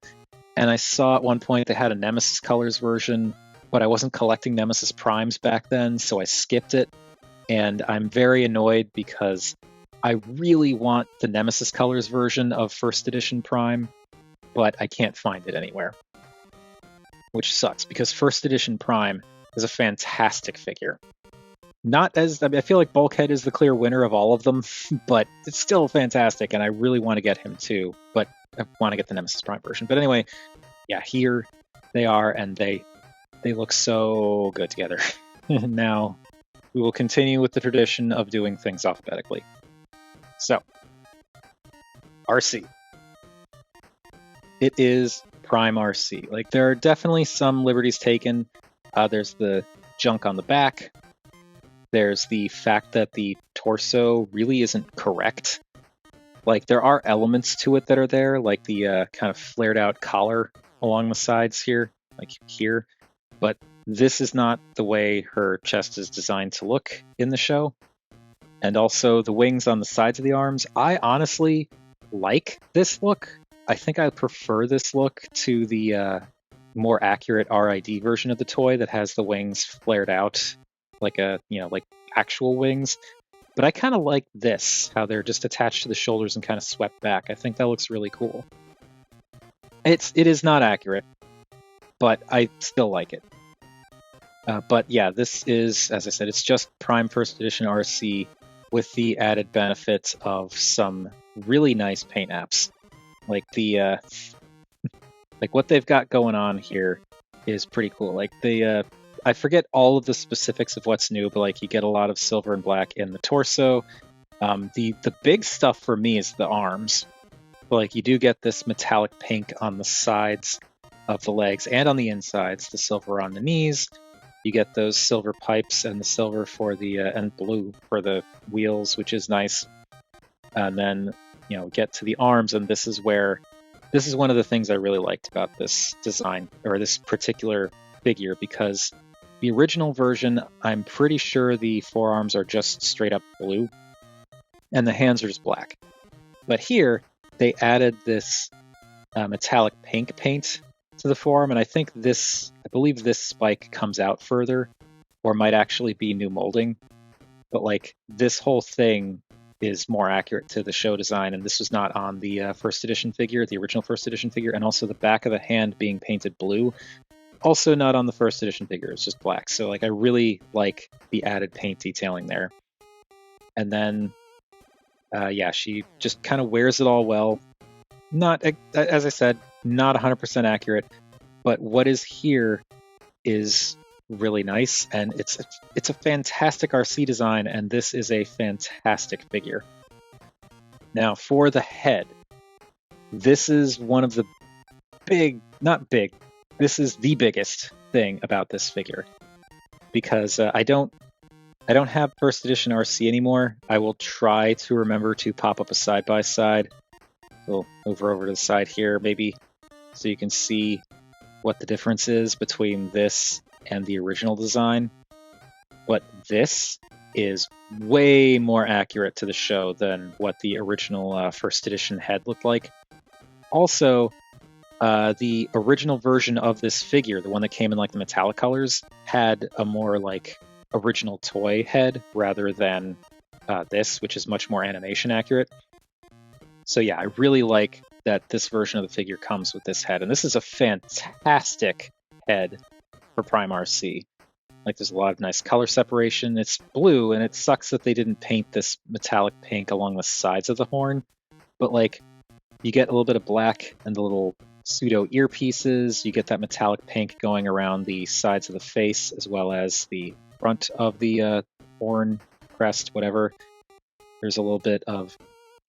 and I saw at one point they had a Nemesis Colors version, but I wasn't collecting Nemesis Primes back then, so I skipped it. And I'm very annoyed because I really want the Nemesis Colors version of First Edition Prime, but I can't find it anywhere, which sucks because first edition Prime is a fantastic figure. Not as, I feel like Bulkhead is the clear winner of all of them, but it's still fantastic, and I really want to get him too, but I want to get the Nemesis Prime version. But anyway, yeah, here they are, and they look so good together. Now, we will continue with the tradition of doing things alphabetically. So, Arcee. It is Prime Arcee. Like, there are definitely some liberties taken. There's the junk on the back. There's the fact that the torso really isn't correct. Like, there are elements to it that are there, like the kind of flared out collar along the sides here, like here. But this is not the way her chest is designed to look in the show. And also the wings on the sides of the arms. I honestly like this look. I think I prefer this look to the more accurate RID version of the toy that has the wings flared out like like actual wings. But I kind of like this, how they're just attached to the shoulders and kind of swept back. I think that looks really cool. It is not accurate, but I still like it. But yeah, this is, as I said, it's just Prime First Edition Arcee with the added benefit of some really nice paint apps. Like the like what they've got going on here is pretty cool. Like I forget all of the specifics of what's new, but like you get a lot of silver and black in the torso. The big stuff for me is the arms. But like you do get this metallic pink on the sides of the legs and on the insides, the silver on the knees. You get those silver pipes and the silver for the and blue for the wheels, which is nice. And then get to the arms, and this is one of the things I really liked about this design or this particular figure, because the original version, I'm pretty sure the forearms are just straight up blue and the hands are just black. But here they added this metallic pink paint to the forearm, and I believe this spike comes out further, or might actually be new molding. But like this whole thing is more accurate to the show design, and this was not on the first edition figure, the original first edition figure, and also the back of the hand being painted blue, also not on the first edition figure, it's just black. So like I really like the added paint detailing there. And then yeah, she just kind of wears it all well. Not, as I said, not 100% accurate, but what is here is really nice, and it's a fantastic Arcee design, and this is a fantastic figure. Now for the head, this is one of the this is the biggest thing about this figure, because I don't have first edition Arcee anymore. I will try to remember to pop up a side by side. We'll move over to the side here, maybe, so you can see what the difference is between this and the original design. But this is way more accurate to the show than what the original first edition head looked like. Also, the original version of this figure, the one that came in like the metallic colors, had a more like original toy head rather than this, which is much more animation accurate. So yeah, I really like that this version of the figure comes with this head, and this is a fantastic head for Prime Arcee. Like there's a lot of nice color separation. It's blue, and it sucks that they didn't paint this metallic pink along the sides of the horn, but like you get a little bit of black and the little pseudo earpieces. You get that metallic pink going around the sides of the face as well as the front of the horn, crest, whatever. There's a little bit of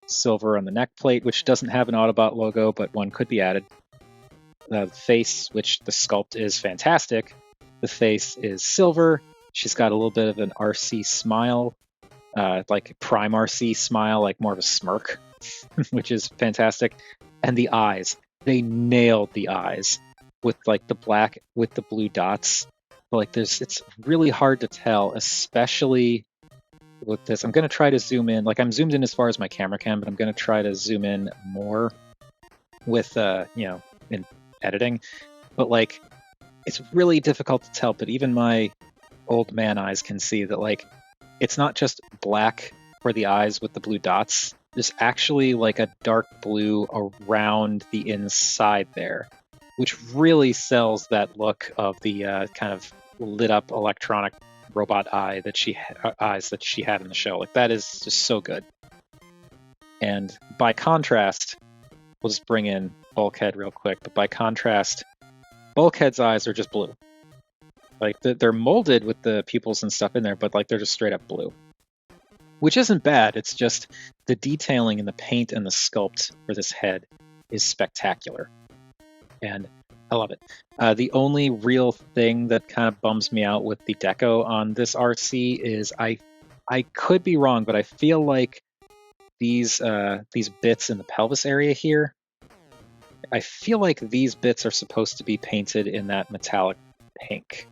silver on the neck plate, which doesn't have an Autobot logo, but one could be added. The face, which the sculpt is fantastic. The face is silver. She's got a little bit of an Arcee smile, like Prime Arcee smile, like more of a smirk, which is fantastic. And the eyes, they nailed the eyes with like the black with the blue dots. Like it's really hard to tell, especially with this. I'm going to try to zoom in. Like I'm zoomed in as far as my camera can, but I'm going to try to zoom in more with, in editing. But like, it's really difficult to tell, but even my old man eyes can see that like, it's not just black for the eyes with the blue dots. there's actually like a dark blue around the inside there, which really sells that look of the kind of lit up electronic robot eyes that she had in the show. Like, that is just so good. And by contrast, we'll just bring in Bulkhead real quick, but by contrast, Bulkhead's eyes are just blue. Like, they're molded with the pupils and stuff in there, but like they're just straight up blue. Which isn't bad, it's just the detailing in the paint and the sculpt for this head is spectacular. And I love it. The only real thing that kind of bums me out with the deco on this Arcee is I could be wrong, but I feel like these bits in the pelvis area here, I feel like these bits are supposed to be painted in that metallic pink.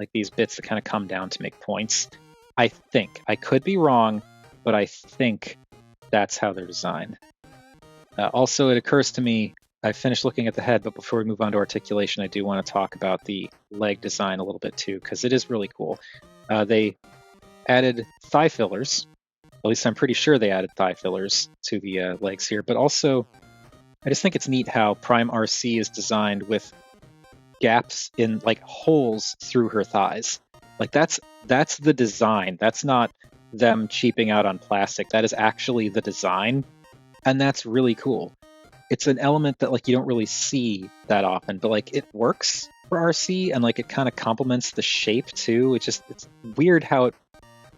Like these bits that kind of come down to make points. I think. I could be wrong, but I think that's how they're designed. Also, it occurs to me, I finished looking at the head, but before we move on to articulation, I do want to talk about the leg design a little bit too, because it is really cool. They added thigh fillers. At least I'm pretty sure they added thigh fillers to the legs here. But also, I just think it's neat how Prime Arcee is designed with gaps in, like, holes through her thighs. Like, that's the design. That's not them cheaping out on plastic. That is actually the design, and that's really cool. It's an element that, like, you don't really see that often, but like it works for Arcee, and like it kind of complements the shape too. It's weird how it,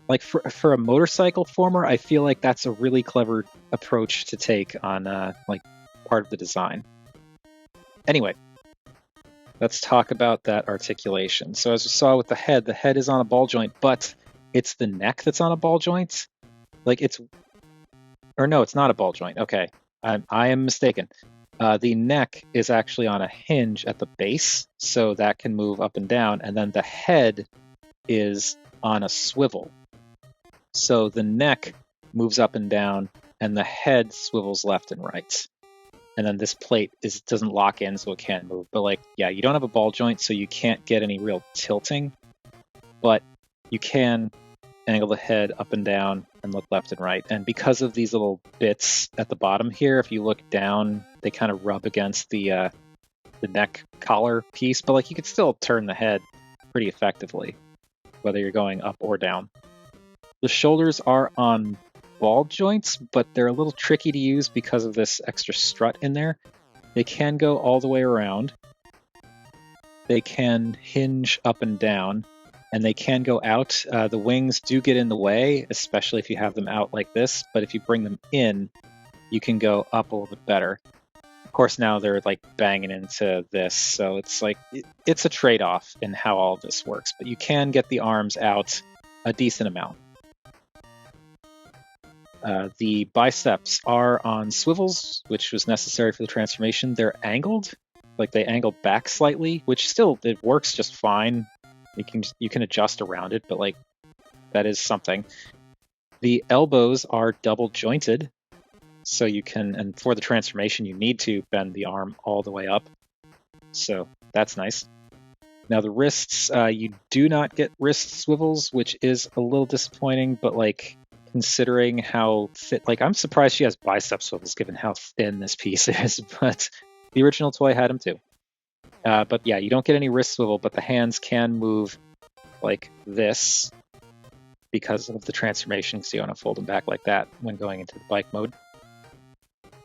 like, for a motorcycle former, I feel like that's a really clever approach to take on like part of the design. Anyway, let's talk about that articulation. So as we saw with the head is on a ball joint, but it's the neck that's on a ball joint. Like it's not a ball joint. Okay, I am mistaken. The neck is actually on a hinge at the base, so that can move up and down, and then the head is on a swivel. So the neck moves up and down, and the head swivels left and right. And then this plate doesn't lock in, so it can't move. But like, yeah, you don't have a ball joint, so you can't get any real tilting. But you can angle the head up and down and look left and right. And because of these little bits at the bottom here, if you look down, they kind of rub against the neck collar piece. But like, you could still turn the head pretty effectively, whether you're going up or down. The shoulders are on ball joints, but they're a little tricky to use because of this extra strut in there. They can go all the way around. They can hinge up and down, and they can go out. The wings do get in the way, especially if you have them out like this, but if you bring them in, you can go up a little bit better. Of course, now they're like banging into this, so it's like it's a trade-off in how all of this works, but you can get the arms out a decent amount. The biceps are on swivels, which was necessary for the transformation. They're angled, like they angle back slightly, which still, it works just fine. You can adjust around it, but like, that is something. The elbows are double jointed, so you can, and for the transformation, you need to bend the arm all the way up. So that's nice. Now the wrists, you do not get wrist swivels, which is a little disappointing, but like, considering how fit, like, I'm surprised she has bicep swivels given how thin this piece is, but the original toy had them too. But yeah, you don't get any wrist swivel, but the hands can move like this because of the transformation, so you want to fold them back like that when going into the bike mode.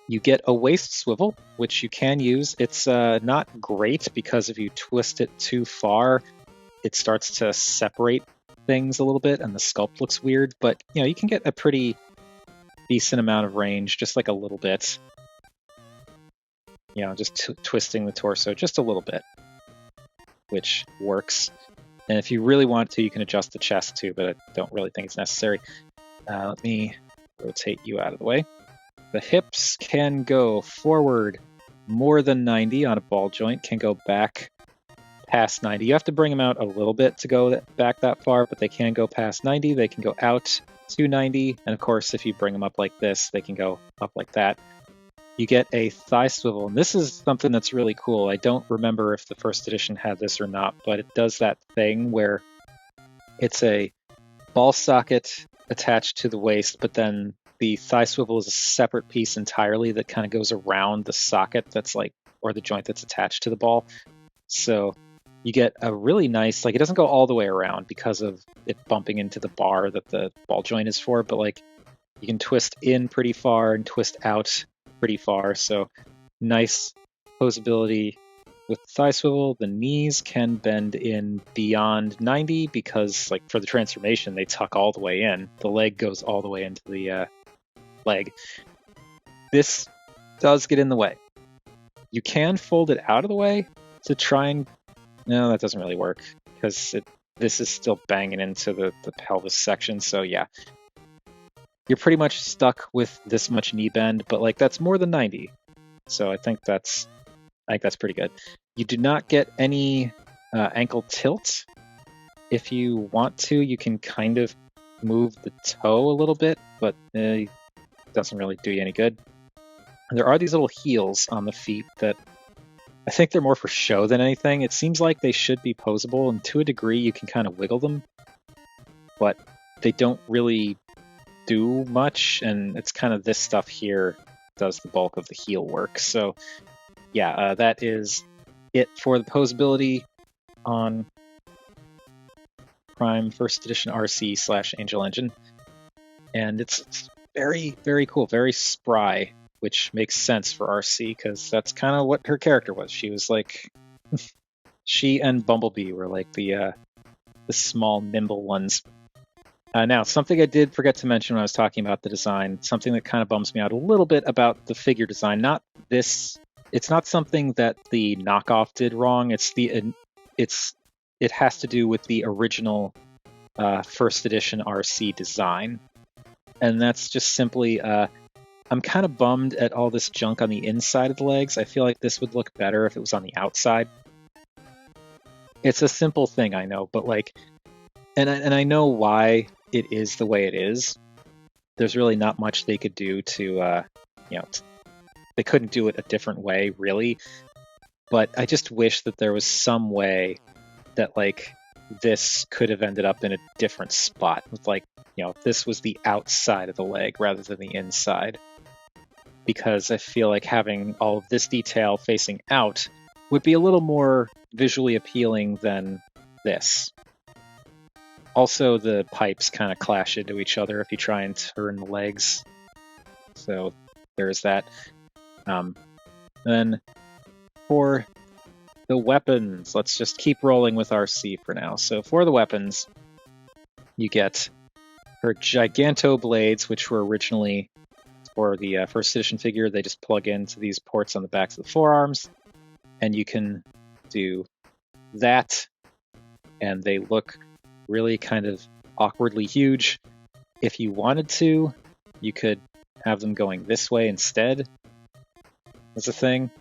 You get a waist swivel, which you can use. It's not great because if you twist it too far, it starts to separate things a little bit and the sculpt looks weird, but you know, you can get a pretty decent amount of range, just like a little bit. You know, just twisting the torso just a little bit, which works. And if you really want to, you can adjust the chest too, but I don't really think it's necessary. Let me rotate you out of the way. The hips can go forward more than 90 on a ball joint, can go back past 90. You have to bring them out a little bit to go back that far, but they can go past 90. They can go out to 90. And of course, if you bring them up like this, they can go up like that. You get a thigh swivel, and this is something that's really cool. I don't remember if the first edition had this or not, but it does that thing where it's a ball socket attached to the waist, but then the thigh swivel is a separate piece entirely that kind of goes around the socket that's like, or the joint that's attached to the ball. So you get a really nice, like, it doesn't go all the way around because of it bumping into the bar that the ball joint is for, but like you can twist in pretty far and twist out pretty far. So nice posability with the thigh swivel. The knees can bend in beyond 90 because, like, for the transformation, they tuck all the way in. The leg goes all the way into the leg. This does get in the way. You can fold it out of the way to try and... No, that doesn't really work because this is still banging into the pelvis section. So yeah, you're pretty much stuck with this much knee bend, but like that's more than 90. So I think that's pretty good. You do not get any ankle tilt. If you want to, you can kind of move the toe a little bit, but it doesn't really do you any good. And there are these little heels on the feet that I think they're more for show than anything. It seems like they should be posable, and to a degree you can kind of wiggle them, but they don't really do much, and it's kind of this stuff here does the bulk of the heel work. So yeah, that is it for the posability on Prime First Edition Arcee / Angel Engine. And it's very, very cool, very spry, which makes sense for Arcee because that's kind of what her character was. She was like, she and Bumblebee were like the small, nimble ones. Now, something I did forget to mention when I was talking about the design, something that kind of bums me out a little bit about the figure design. Not this. It's not something that the knockoff did wrong. It has to do with the original First Edition Arcee design, and that's just simply. I'm kind of bummed at all this junk on the inside of the legs. I feel like this would look better if it was on the outside. It's a simple thing, I know, but like, and I know why it is the way it is. There's really not much they could do to, they couldn't do it a different way, really. But I just wish that there was some way that, like, this could have ended up in a different spot. With, like, this was the outside of the leg rather than the inside. Because I feel like having all of this detail facing out would be a little more visually appealing than this. Also, the pipes kind of clash into each other if you try and turn the legs. So there's that. Then for the weapons, let's just keep rolling with Arcee for now. So for the weapons, you get her Giganto blades, which were originally for the First Edition figure. They just plug into these ports on the backs of the forearms, and you can do that, and they look really kind of awkwardly huge. If you wanted to, you could have them going this way instead. That's a thing.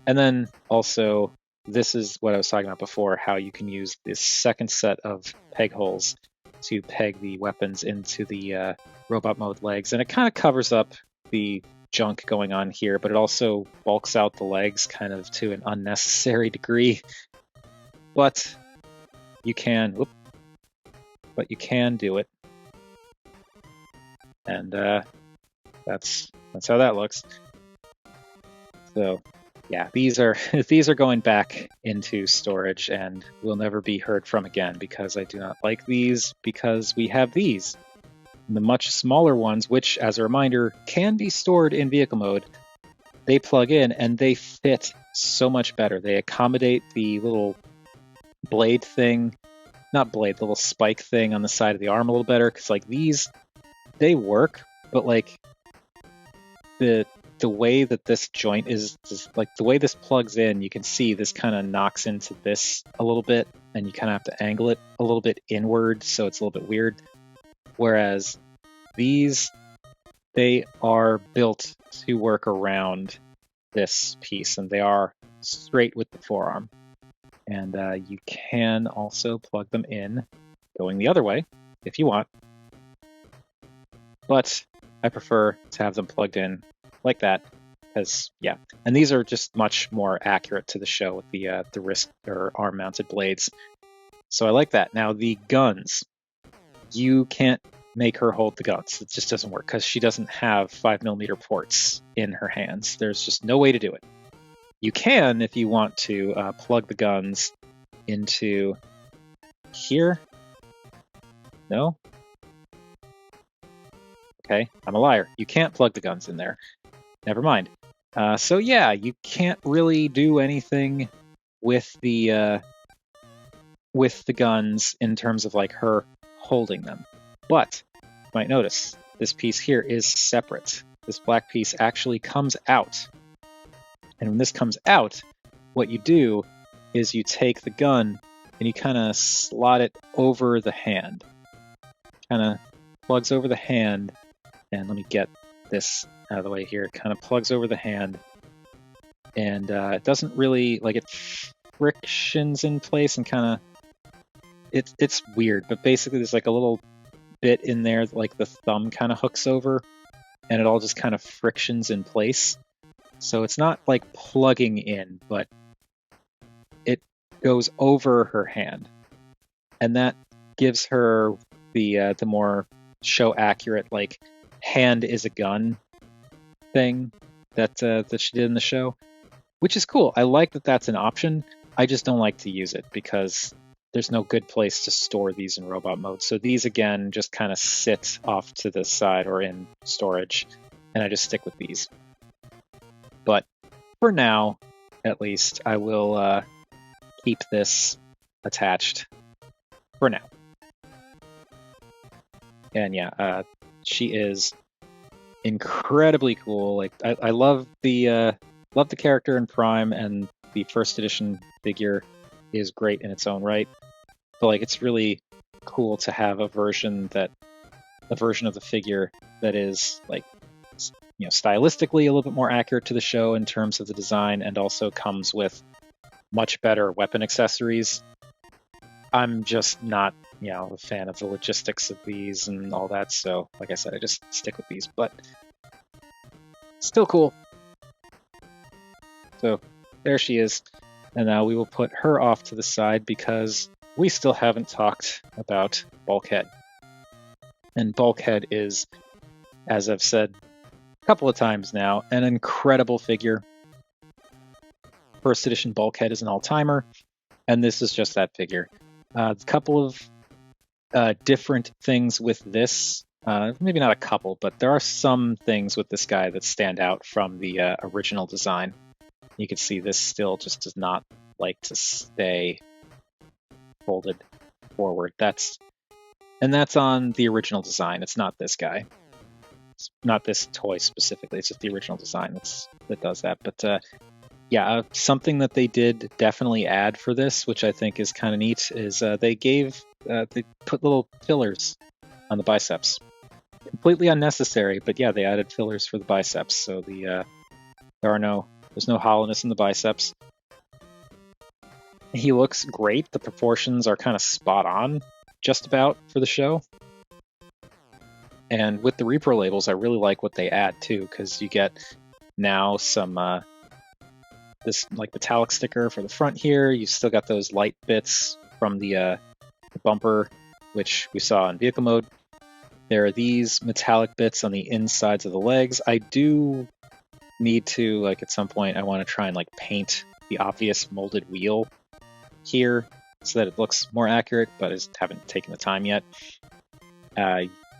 And then also, this is what I was talking about before, how you can use this second set of peg holes to peg the weapons into the robot mode legs. And it kind of covers up the junk going on here, but it also bulks out the legs kind of to an unnecessary degree. But you can, do it. And that's how that looks. So yeah, these are going back into storage and will never be heard from again because I do not like these, because we have these. The much smaller ones, which, as a reminder, can be stored in vehicle mode. They plug in and they fit so much better. They accommodate the little blade thing, not blade, the little spike thing on the side of the arm a little better, because like these, they work, but like the way that this joint is, like the way this plugs in, you can see this kind of knocks into this a little bit, and you kind of have to angle it a little bit inward, so it's a little bit weird. Whereas these, they are built to work around this piece, and they are straight with the forearm. And you can also plug them in going the other way if you want. But I prefer to have them plugged in like that, because yeah. And these are just much more accurate to the show with the wrist or arm mounted blades. So I like that. Now the guns, you can't make her hold the guns. It just doesn't work because she doesn't have 5mm ports in her hands. There's just no way to do it. You can, if you want to, plug the guns into here. No? Okay, I'm a liar. You can't plug the guns in there. Never mind. So yeah, you can't really do anything with the guns in terms of like her holding them. But you might notice this piece here is separate. This black piece actually comes out. And when this comes out, what you do is you take the gun and you kind of slot it over the hand. Kind of plugs over the hand. And let me get this out of the way here. It kind of plugs over the hand. And it doesn't really, like, it frictions in place and kind of, it's weird. But basically there's like a little bit in there, like the thumb kind of hooks over. And it all just kind of frictions in place. So it's not like plugging in, but it goes over her hand. And that gives her the more show accurate, like, hand is a gun thing that she did in the show, which is cool. I like that that's an option. I just don't like to use it because there's no good place to store these in robot mode. So these, again, just kind of sit off to the side or in storage, and I just stick with these. But for now, at least, I will keep this attached for now. And yeah, she is incredibly cool. Like I love the character in Prime, and the first edition figure is great in its own right. But like, it's really cool to have a version of the figure that is, like, you know, stylistically a little bit more accurate to the show in terms of the design, and also comes with much better weapon accessories. I'm just not, you know, a fan of the logistics of these and all that, so like I said, I just stick with these, but still cool. So there she is, and now we will put her off to the side because we still haven't talked about Bulkhead. And Bulkhead is, as I've said a couple of times now, an incredible figure. First edition Bulkhead is an all-timer, and this is just that figure. A couple of different things with this. Maybe not a couple, but there are some things with this guy that stand out from the original design. You can see this still just does not like to stay folded forward. That's on the original design. It's not this guy. It's not this toy specifically. It's just the original design that does that. But yeah, something that they did definitely add for this, which I think is kind of neat, is they put little fillers on the biceps. Completely unnecessary, but yeah, they added fillers for the biceps, so there's no hollowness in the biceps. He looks great. The proportions are kind of spot on, just about, for the show. And with the repro labels, I really like what they add too, because you get now some this like metallic sticker for the front here. You've still got those light bits from the bumper, which we saw in vehicle mode. There are these metallic bits on the insides of the legs. I do need to, like, at some point, I want to try and like paint the obvious molded wheel here so that it looks more accurate, but I just haven't taken the time yet.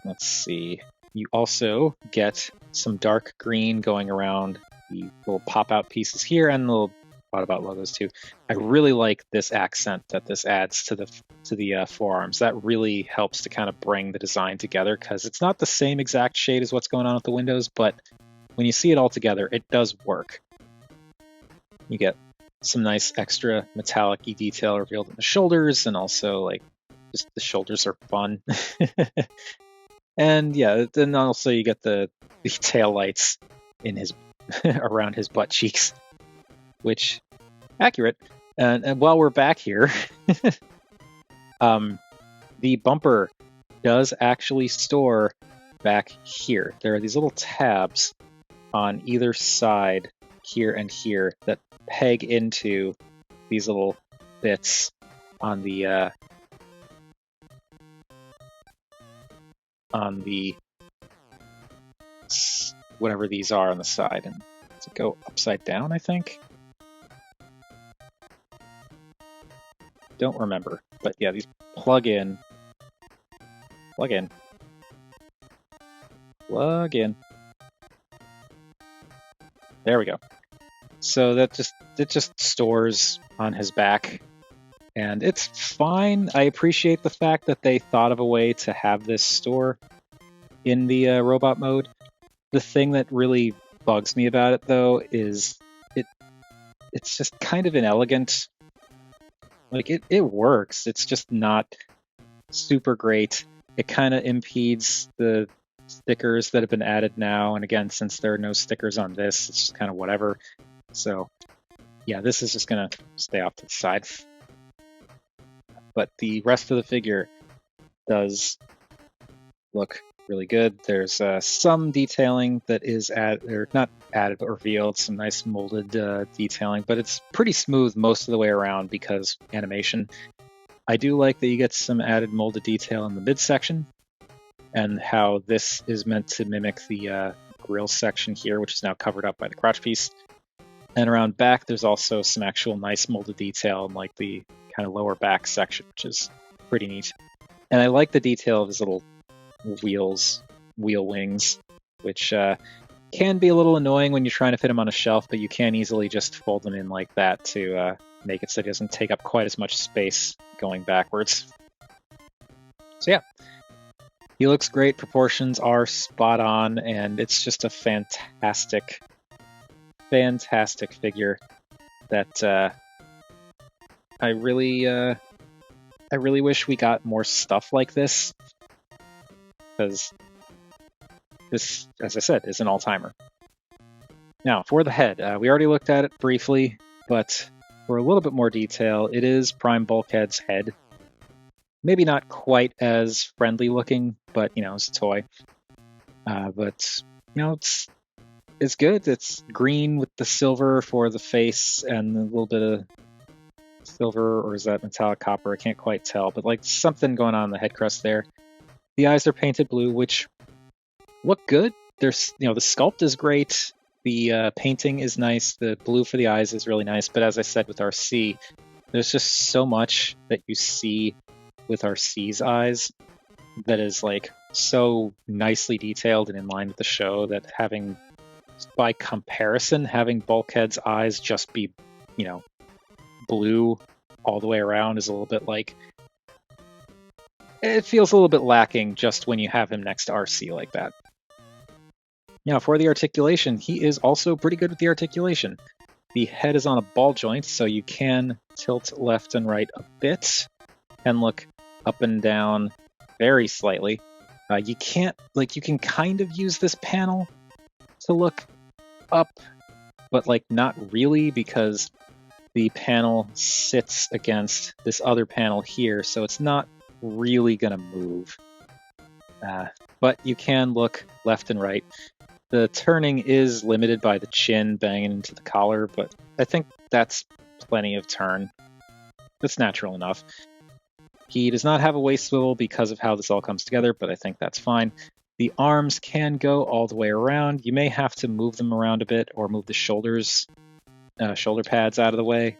Let's see. You also get some dark green going around the little pop-out pieces here, and the little thought-about logos too. I really like this accent that this adds to the forearms. That really helps to kind of bring the design together, because it's not the same exact shade as what's going on with the windows, but when you see it all together, it does work. You get some nice extra metallic-y detail revealed in the shoulders, and also, like, just the shoulders are fun. And yeah, then also you get the tail lights in his around his butt cheeks, which accurate. And while we're back here, the bumper does actually store back here. There are these little tabs on either side here and here that peg into these little bits on the on the whatever these are on the side, and to go upside down, I think. Don't remember, but yeah, these plug in. There we go. So that it just stores on his back, and it's fine. I appreciate the fact that they thought of a way to have this store in the robot mode. The thing that really bugs me about it, though, is it's just kind of inelegant. Like, it works. It's just not super great. It kind of impedes the stickers that have been added now. And again, since there are no stickers on this, it's just kind of whatever. So yeah, this is just going to stay off to the side. But the rest of the figure does look really good. There's some detailing that is not added, but revealed, some nice molded detailing, but it's pretty smooth most of the way around because animation. I do like that you get some added molded detail in the midsection, and how this is meant to mimic the grill section here, which is now covered up by the crotch piece. And around back, there's also some actual nice molded detail in like the kind of lower back section, which is pretty neat. And I like the detail of his little wheel wings, which can be a little annoying when you're trying to fit them on a shelf, but you can easily just fold them in like that to make it so it doesn't take up quite as much space going backwards. So yeah, he looks great, proportions are spot on, and it's just a fantastic figure that I really wish we got more stuff like this, because this, as I said, is an all-timer. Now, for the head, we already looked at it briefly, but for a little bit more detail, it is Prime Bulkhead's head. Maybe not quite as friendly looking, but, you know, it's a toy. But, you know, it's good. It's green with the silver for the face and a little bit of silver, or is that metallic copper? I can't quite tell, but like something going on in the head crest there. The eyes are painted blue, which look good. There's, you know, the sculpt is great. The painting is nice. The blue for the eyes is really nice. But as I said with Arcee, there's just so much that you see with Arcee's eyes that is like so nicely detailed and in line with the show that by comparison, having Bulkhead's eyes just be, you know, blue all the way around is a little bit like, it feels a little bit lacking just when you have him next to Arcee like that. Now, for the articulation, he is also pretty good with the articulation. The head is on a ball joint, so you can tilt left and right a bit and look up and down very slightly. You can kind of use this panel to look up, but like not really, because the panel sits against this other panel here, so it's not really going to move. But you can look left and right. The turning is limited by the chin banging into the collar, but I think that's plenty of turn. That's natural enough. He does not have a waist swivel because of how this all comes together, but I think that's fine. The arms can go all the way around. You may have to move them around a bit or move the shoulder pads out of the way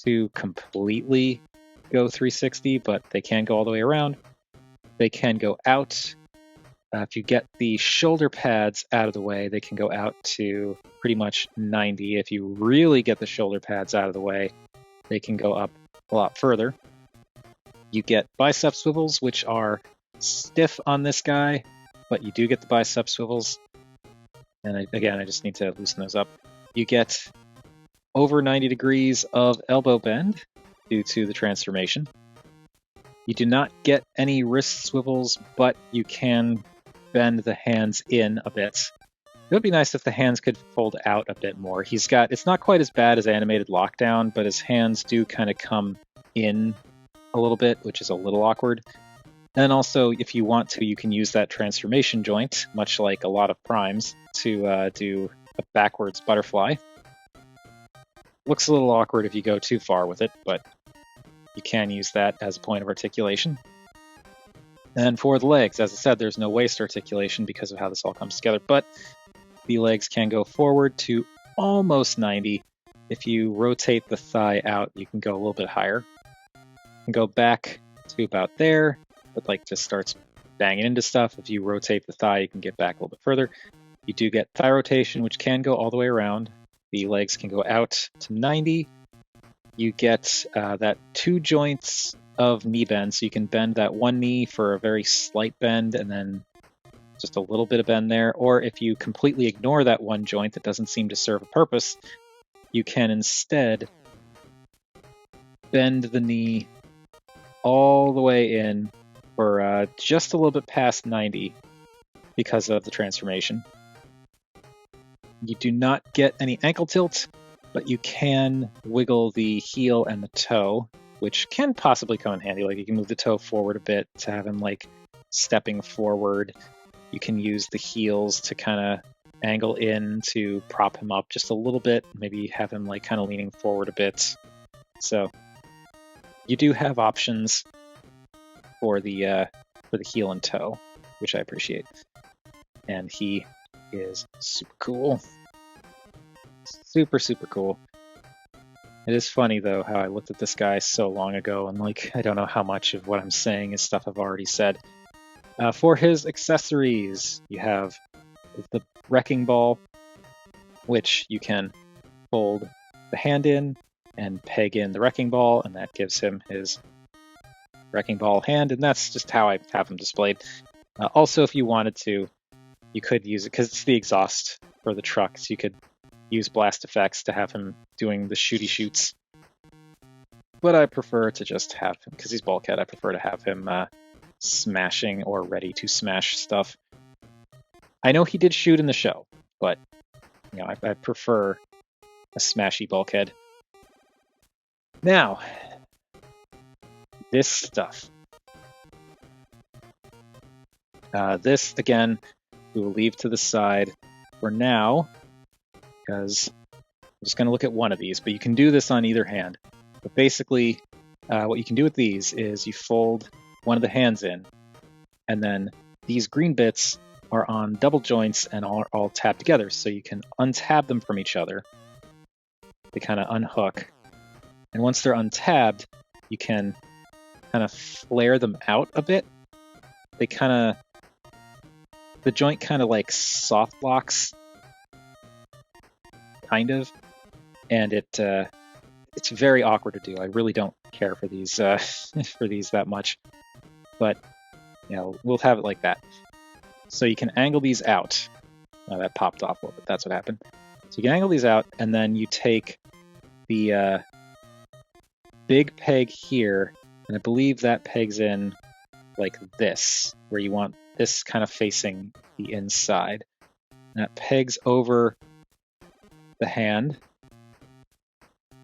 to completely go 360, but they can go all the way around. They can go out. If you get the shoulder pads out of the way, they can go out to pretty much 90. If you really get the shoulder pads out of the way, they can go up a lot further. You get bicep swivels, which are stiff on this guy, but you do get the bicep swivels. And I just need to loosen those up. You get over 90 degrees of elbow bend due to the transformation. You do not get any wrist swivels, but you can bend the hands in a bit. It would be nice if the hands could fold out a bit more. It's not quite as bad as animated lockdown, but his hands do kind of come in a little bit, which is a little awkward. And also, if you want to, you can use that transformation joint, much like a lot of primes, to do a backwards butterfly. Looks a little awkward if you go too far with it, but you can use that as a point of articulation. And for the legs, as I said, there's no waist articulation because of how this all comes together, but the legs can go forward to almost 90. If you rotate the thigh out, you can go a little bit higher. You can go back to about there, but like just starts banging into stuff. If you rotate the thigh, you can get back a little bit further. You do get thigh rotation, which can go all the way around. The legs can go out to 90. You get that 2 joints of knee bend, so you can bend that one knee for a very slight bend and then just a little bit of bend there. Or if you completely ignore that one joint that doesn't seem to serve a purpose, you can instead bend the knee all the way in for just a little bit past 90 because of the transformation. You do not get any ankle tilt, but you can wiggle the heel and the toe, which can possibly come in handy. Like you can move the toe forward a bit to have him like stepping forward. You can use the heels to kind of angle in to prop him up just a little bit, maybe have him like kind of leaning forward a bit. So you do have options for the heel and toe, which I appreciate. And he is super cool. Super, super cool. It is funny, though, how I looked at this guy so long ago, and like I don't know how much of what I'm saying is stuff I've already said. For his accessories, you have the wrecking ball, which you can fold the hand in and peg in the wrecking ball, and that gives him his wrecking ball hand, and that's just how I have him displayed. Also, if you wanted to, you could use it, because it's the exhaust for the truck, so you could use blast effects to have him doing the shooty shoots. But I prefer to just have him, because he's Bulkhead, I prefer to have him smashing or ready to smash stuff. I know he did shoot in the show, but you know, I prefer a smashy Bulkhead. Now, this stuff. This, again, we will leave to the side for now, because I'm just going to look at one of these, but you can do this on either hand. But basically, what you can do with these is you fold one of the hands in, and then these green bits are on double joints and all tabbed together, so you can untab them from each other. They kind of unhook. And once they're untabbed, you can kind of flare them out a bit. They kind of, the joint kind of like soft locks, kind of, and it's very awkward to do. I really don't care for these for these that much, but you know, we'll have it like that. So you can angle these out. That popped off a little bit. That's what happened. So you can angle these out, and then you take the big peg here, and I believe that pegs in like this, where you want this kind of facing the inside. And that pegs over the hand,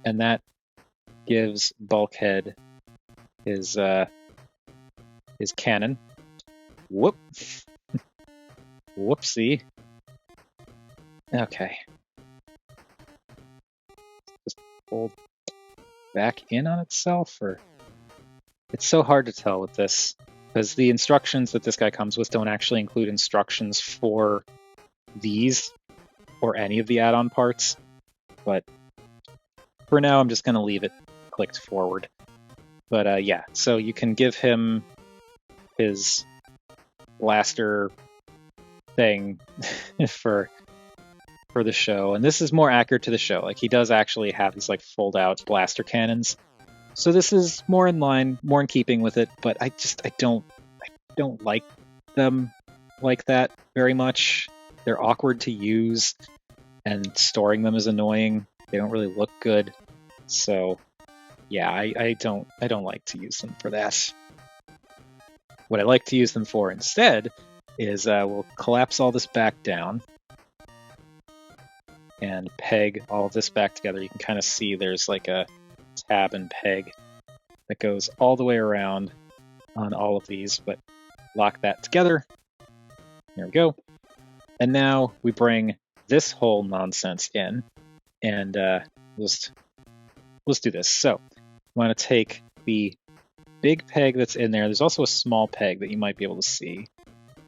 and that gives Bulkhead his cannon. Whoop. Whoopsie. Okay. Just fold back in on itself, or it's so hard to tell with this, because the instructions that this guy comes with don't actually include instructions for these or any of the add-on parts. But for now, I'm just going to leave it clicked forward. But yeah, so you can give him his blaster thing for the show, and this is more accurate to the show. Like, he does actually have these like fold out blaster cannons, so this is more in line, more in keeping with it. But I don't like them like that very much. They're awkward to use, and storing them is annoying. They don't really look good, so yeah, I don't like to use them for that. What I like to use them for instead is we'll collapse all this back down and peg all of this back together. You can kind of see there's like a tab and peg that goes all the way around on all of these, but lock that together. There we go. And now we bring this whole nonsense in, and let's do this. So I want to take the big peg that's in there. There's also a small peg that you might be able to see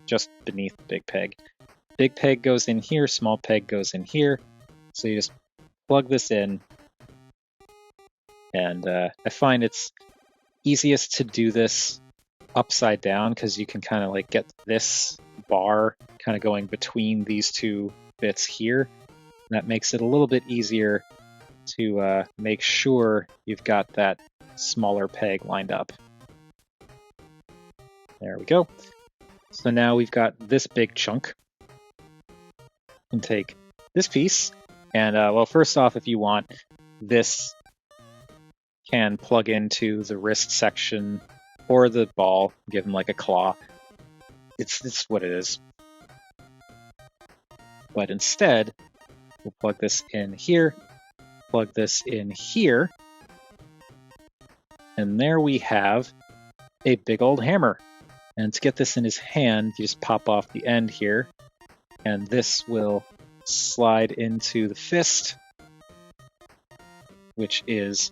just beneath the big peg. Big peg goes in here, small peg goes in here. So you just plug this in. And I find it's easiest to do this upside down because you can kind of like get this bar kind of going between these two bits here. That makes it a little bit easier to make sure you've got that smaller peg lined up. There we go. So now we've got this big chunk. You can take this piece, and well, first off, if you want, this can plug into the wrist section or the ball, give them like a claw. It's what it is. But instead, we'll plug this in here, plug this in here, and there we have a big old hammer. And to get this in his hand, you just pop off the end here, and this will slide into the fist, which is...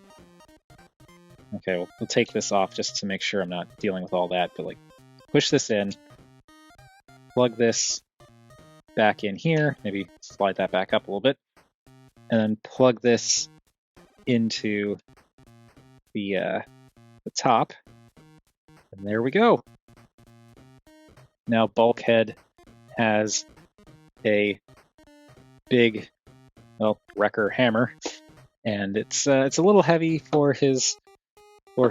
Okay, we'll take this off just to make sure I'm not dealing with all that, but like push this in, plug this back in here, maybe slide that back up a little bit, and then plug this into the top, and there we go. Now Bulkhead has a big, well, wrecker hammer, and it's a little heavy for his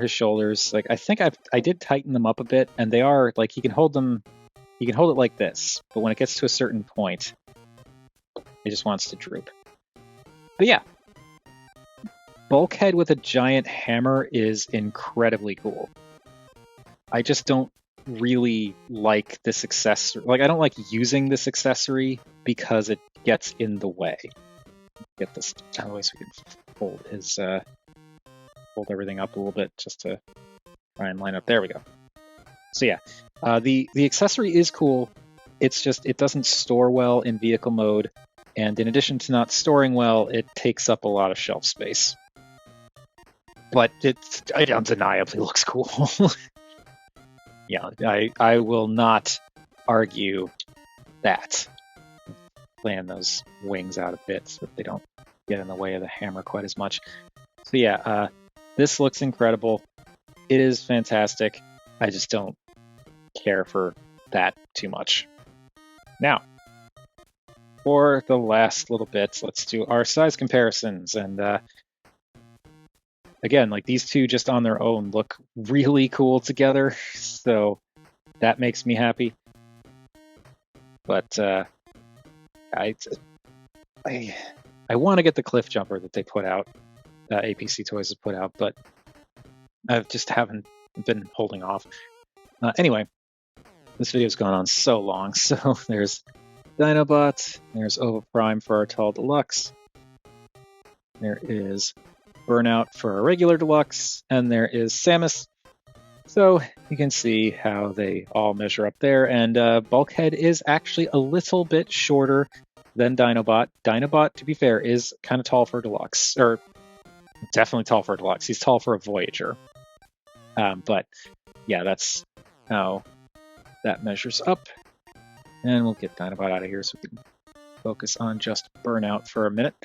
shoulders. Like I think I did tighten them up a bit, and they are like he can hold it like this, but when it gets to a certain point, it just wants to droop. But yeah, Bulkhead with a giant hammer is incredibly cool. I just don't really like this accessory. Like I don't like using this accessory because it gets in the way. Get this out of the way so we can hold his hold everything up a little bit just to try and line up. There we go. So yeah, the accessory is cool. It's just it doesn't store well in vehicle mode, and in addition to not storing well, it takes up a lot of shelf space. But it undeniably looks cool. Yeah, I will not argue that. Plan those wings out a bit so that they don't get in the way of the hammer quite as much. So yeah, this looks incredible. It is fantastic. I just don't care for that too much. Now, for the last little bits, let's do our size comparisons. And again, like these two just on their own look really cool together. So that makes me happy. But I want to get the cliff jumper that they put out, APC Toys has put out, but I just haven't been holding off. Anyway, this video's gone on so long. So there's Dinobot, there's Ovoprime for our Tall Deluxe, there is Burnout for a regular Deluxe, and there is Samus. So you can see how they all measure up there, and Bulkhead is actually a little bit shorter than Dinobot. Dinobot, to be fair, is kind of tall for a Deluxe, or definitely tall for a Deluxe. He's tall for a Voyager. But yeah, that's how that measures up. And we'll get Dinobot out of here so we can focus on just Burnout for a minute.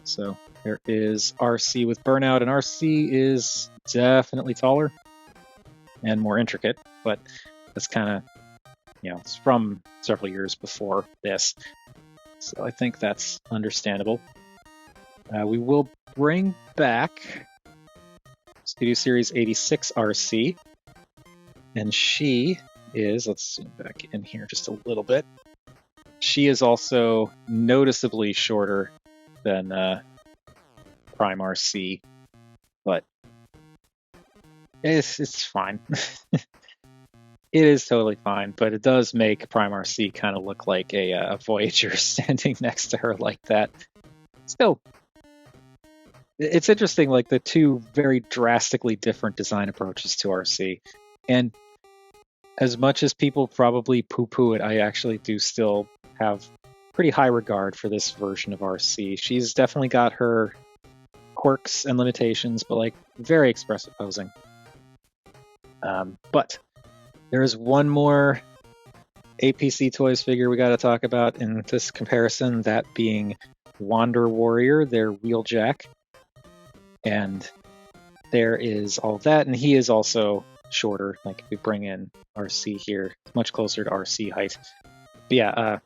So there is Arcee with Burnout, and Arcee is definitely taller and more intricate, but that's kind of, it's from several years before this. So I think that's understandable. We will bring back Studio Series 86 Arcee, and she is, let's zoom back in here just a little bit. She is also noticeably shorter than Prime Arcee, but it's fine. It is totally fine, but it does make Prime Arcee kind of look like a Voyager standing next to her like that. Still, it's interesting, like the two very drastically different design approaches to Arcee. And as much as people probably poo-poo it, I actually do still have pretty high regard for this version of Arcee. She's definitely got her quirks and limitations, but like very expressive posing. But there is one more APC Toys figure we got to talk about in this comparison, that being Wander Warrior, their Wheeljack. And there is all of that, and he is also shorter. Like, if we bring in Arcee here, it's much closer to Arcee height. But yeah,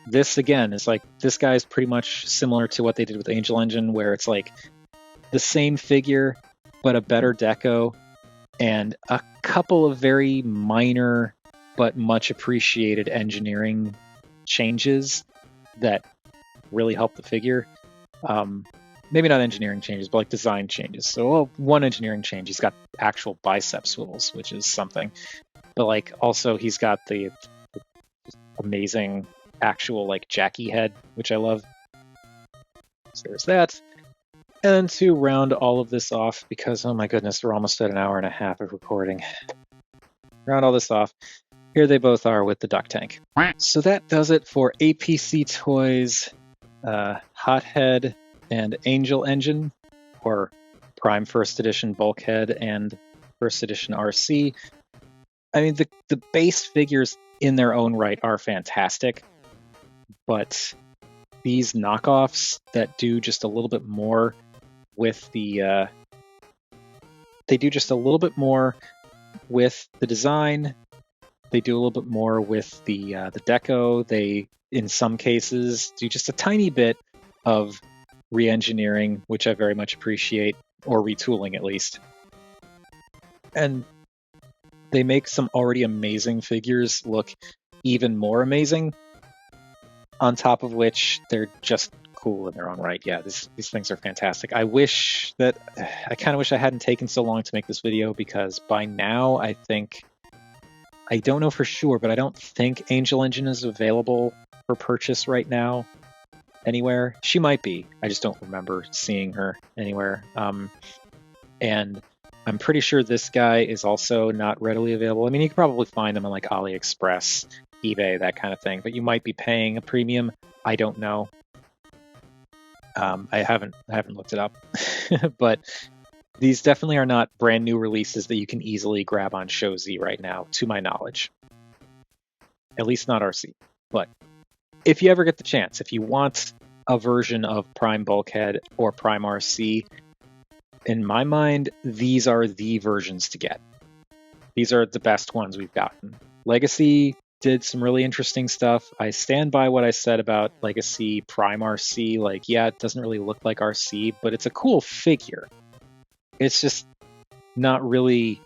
this again is like, this guy is pretty much similar to what they did with Angel Engine, where it's like the same figure, but a better deco, and a couple of very minor but much appreciated engineering changes that really help the figure. Maybe not engineering changes, but like design changes. So, well, one engineering change, he's got actual bicep swivels, which is something. But like, also he's got the amazing actual like Jackie head, which I love. So there's that. And to round all of this off, because oh my goodness, we're almost at an hour and a half of recording. Round all this off, here they both are with the duck tank. So that does it for APC Toys, Hothead, and Angel Engine, or Prime First Edition Bulkhead and First Edition Arcee. I mean, the base figures in their own right are fantastic, but these knockoffs that do just a little bit more with the they do just a little bit more with the design. They do a little bit more with the deco. They, in some cases, do just a tiny bit of re-engineering, which I very much appreciate, or retooling at least. And they make some already amazing figures look even more amazing, on top of which they're just cool in their own right. Yeah, these things are fantastic. I kind of wish I hadn't taken so long to make this video, because by now I don't know for sure, but I don't think Angel Engine is available for purchase right now anywhere. She might be. I just don't remember seeing her anywhere. And I'm pretty sure this guy is also not readily available. I mean, you can probably find them on like AliExpress, eBay, that kind of thing, but you might be paying a premium. I don't know. I haven't looked it up, but these definitely are not brand new releases that you can easily grab on ShowZ right now, to my knowledge. At least not Arcee. But if you ever get the chance, if you want a version of Prime Bulkhead or Prime Arcee, in my mind, these are the versions to get. These are the best ones we've gotten. Legacy did some really interesting stuff. I stand by what I said about Legacy Prime Arcee. Like, yeah, it doesn't really look like Arcee, but it's a cool figure. It's just not really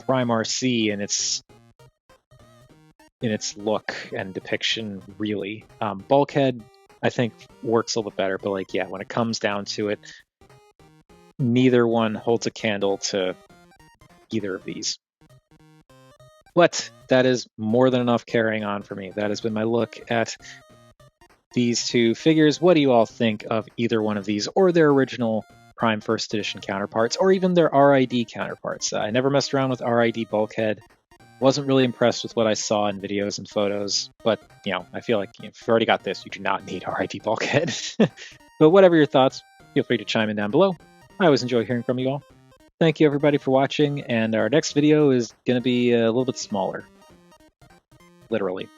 Prime Arcee in its look and depiction, really. Bulkhead, I think, works a little bit better, but like, yeah, when it comes down to it, neither one holds a candle to either of these. But that is more than enough carrying on for me. That has been my look at these two figures. What do you all think of either one of these, or their original Prime First Edition counterparts, or even their RID counterparts? I never messed around with RID Bulkhead. Wasn't really impressed with what I saw in videos and photos, but I feel like if you've already got this, you do not need RID Bulkhead. But whatever your thoughts, feel free to chime in down below. I always enjoy hearing from you all. Thank you everybody for watching, and our next video is going to be a little bit smaller. Literally.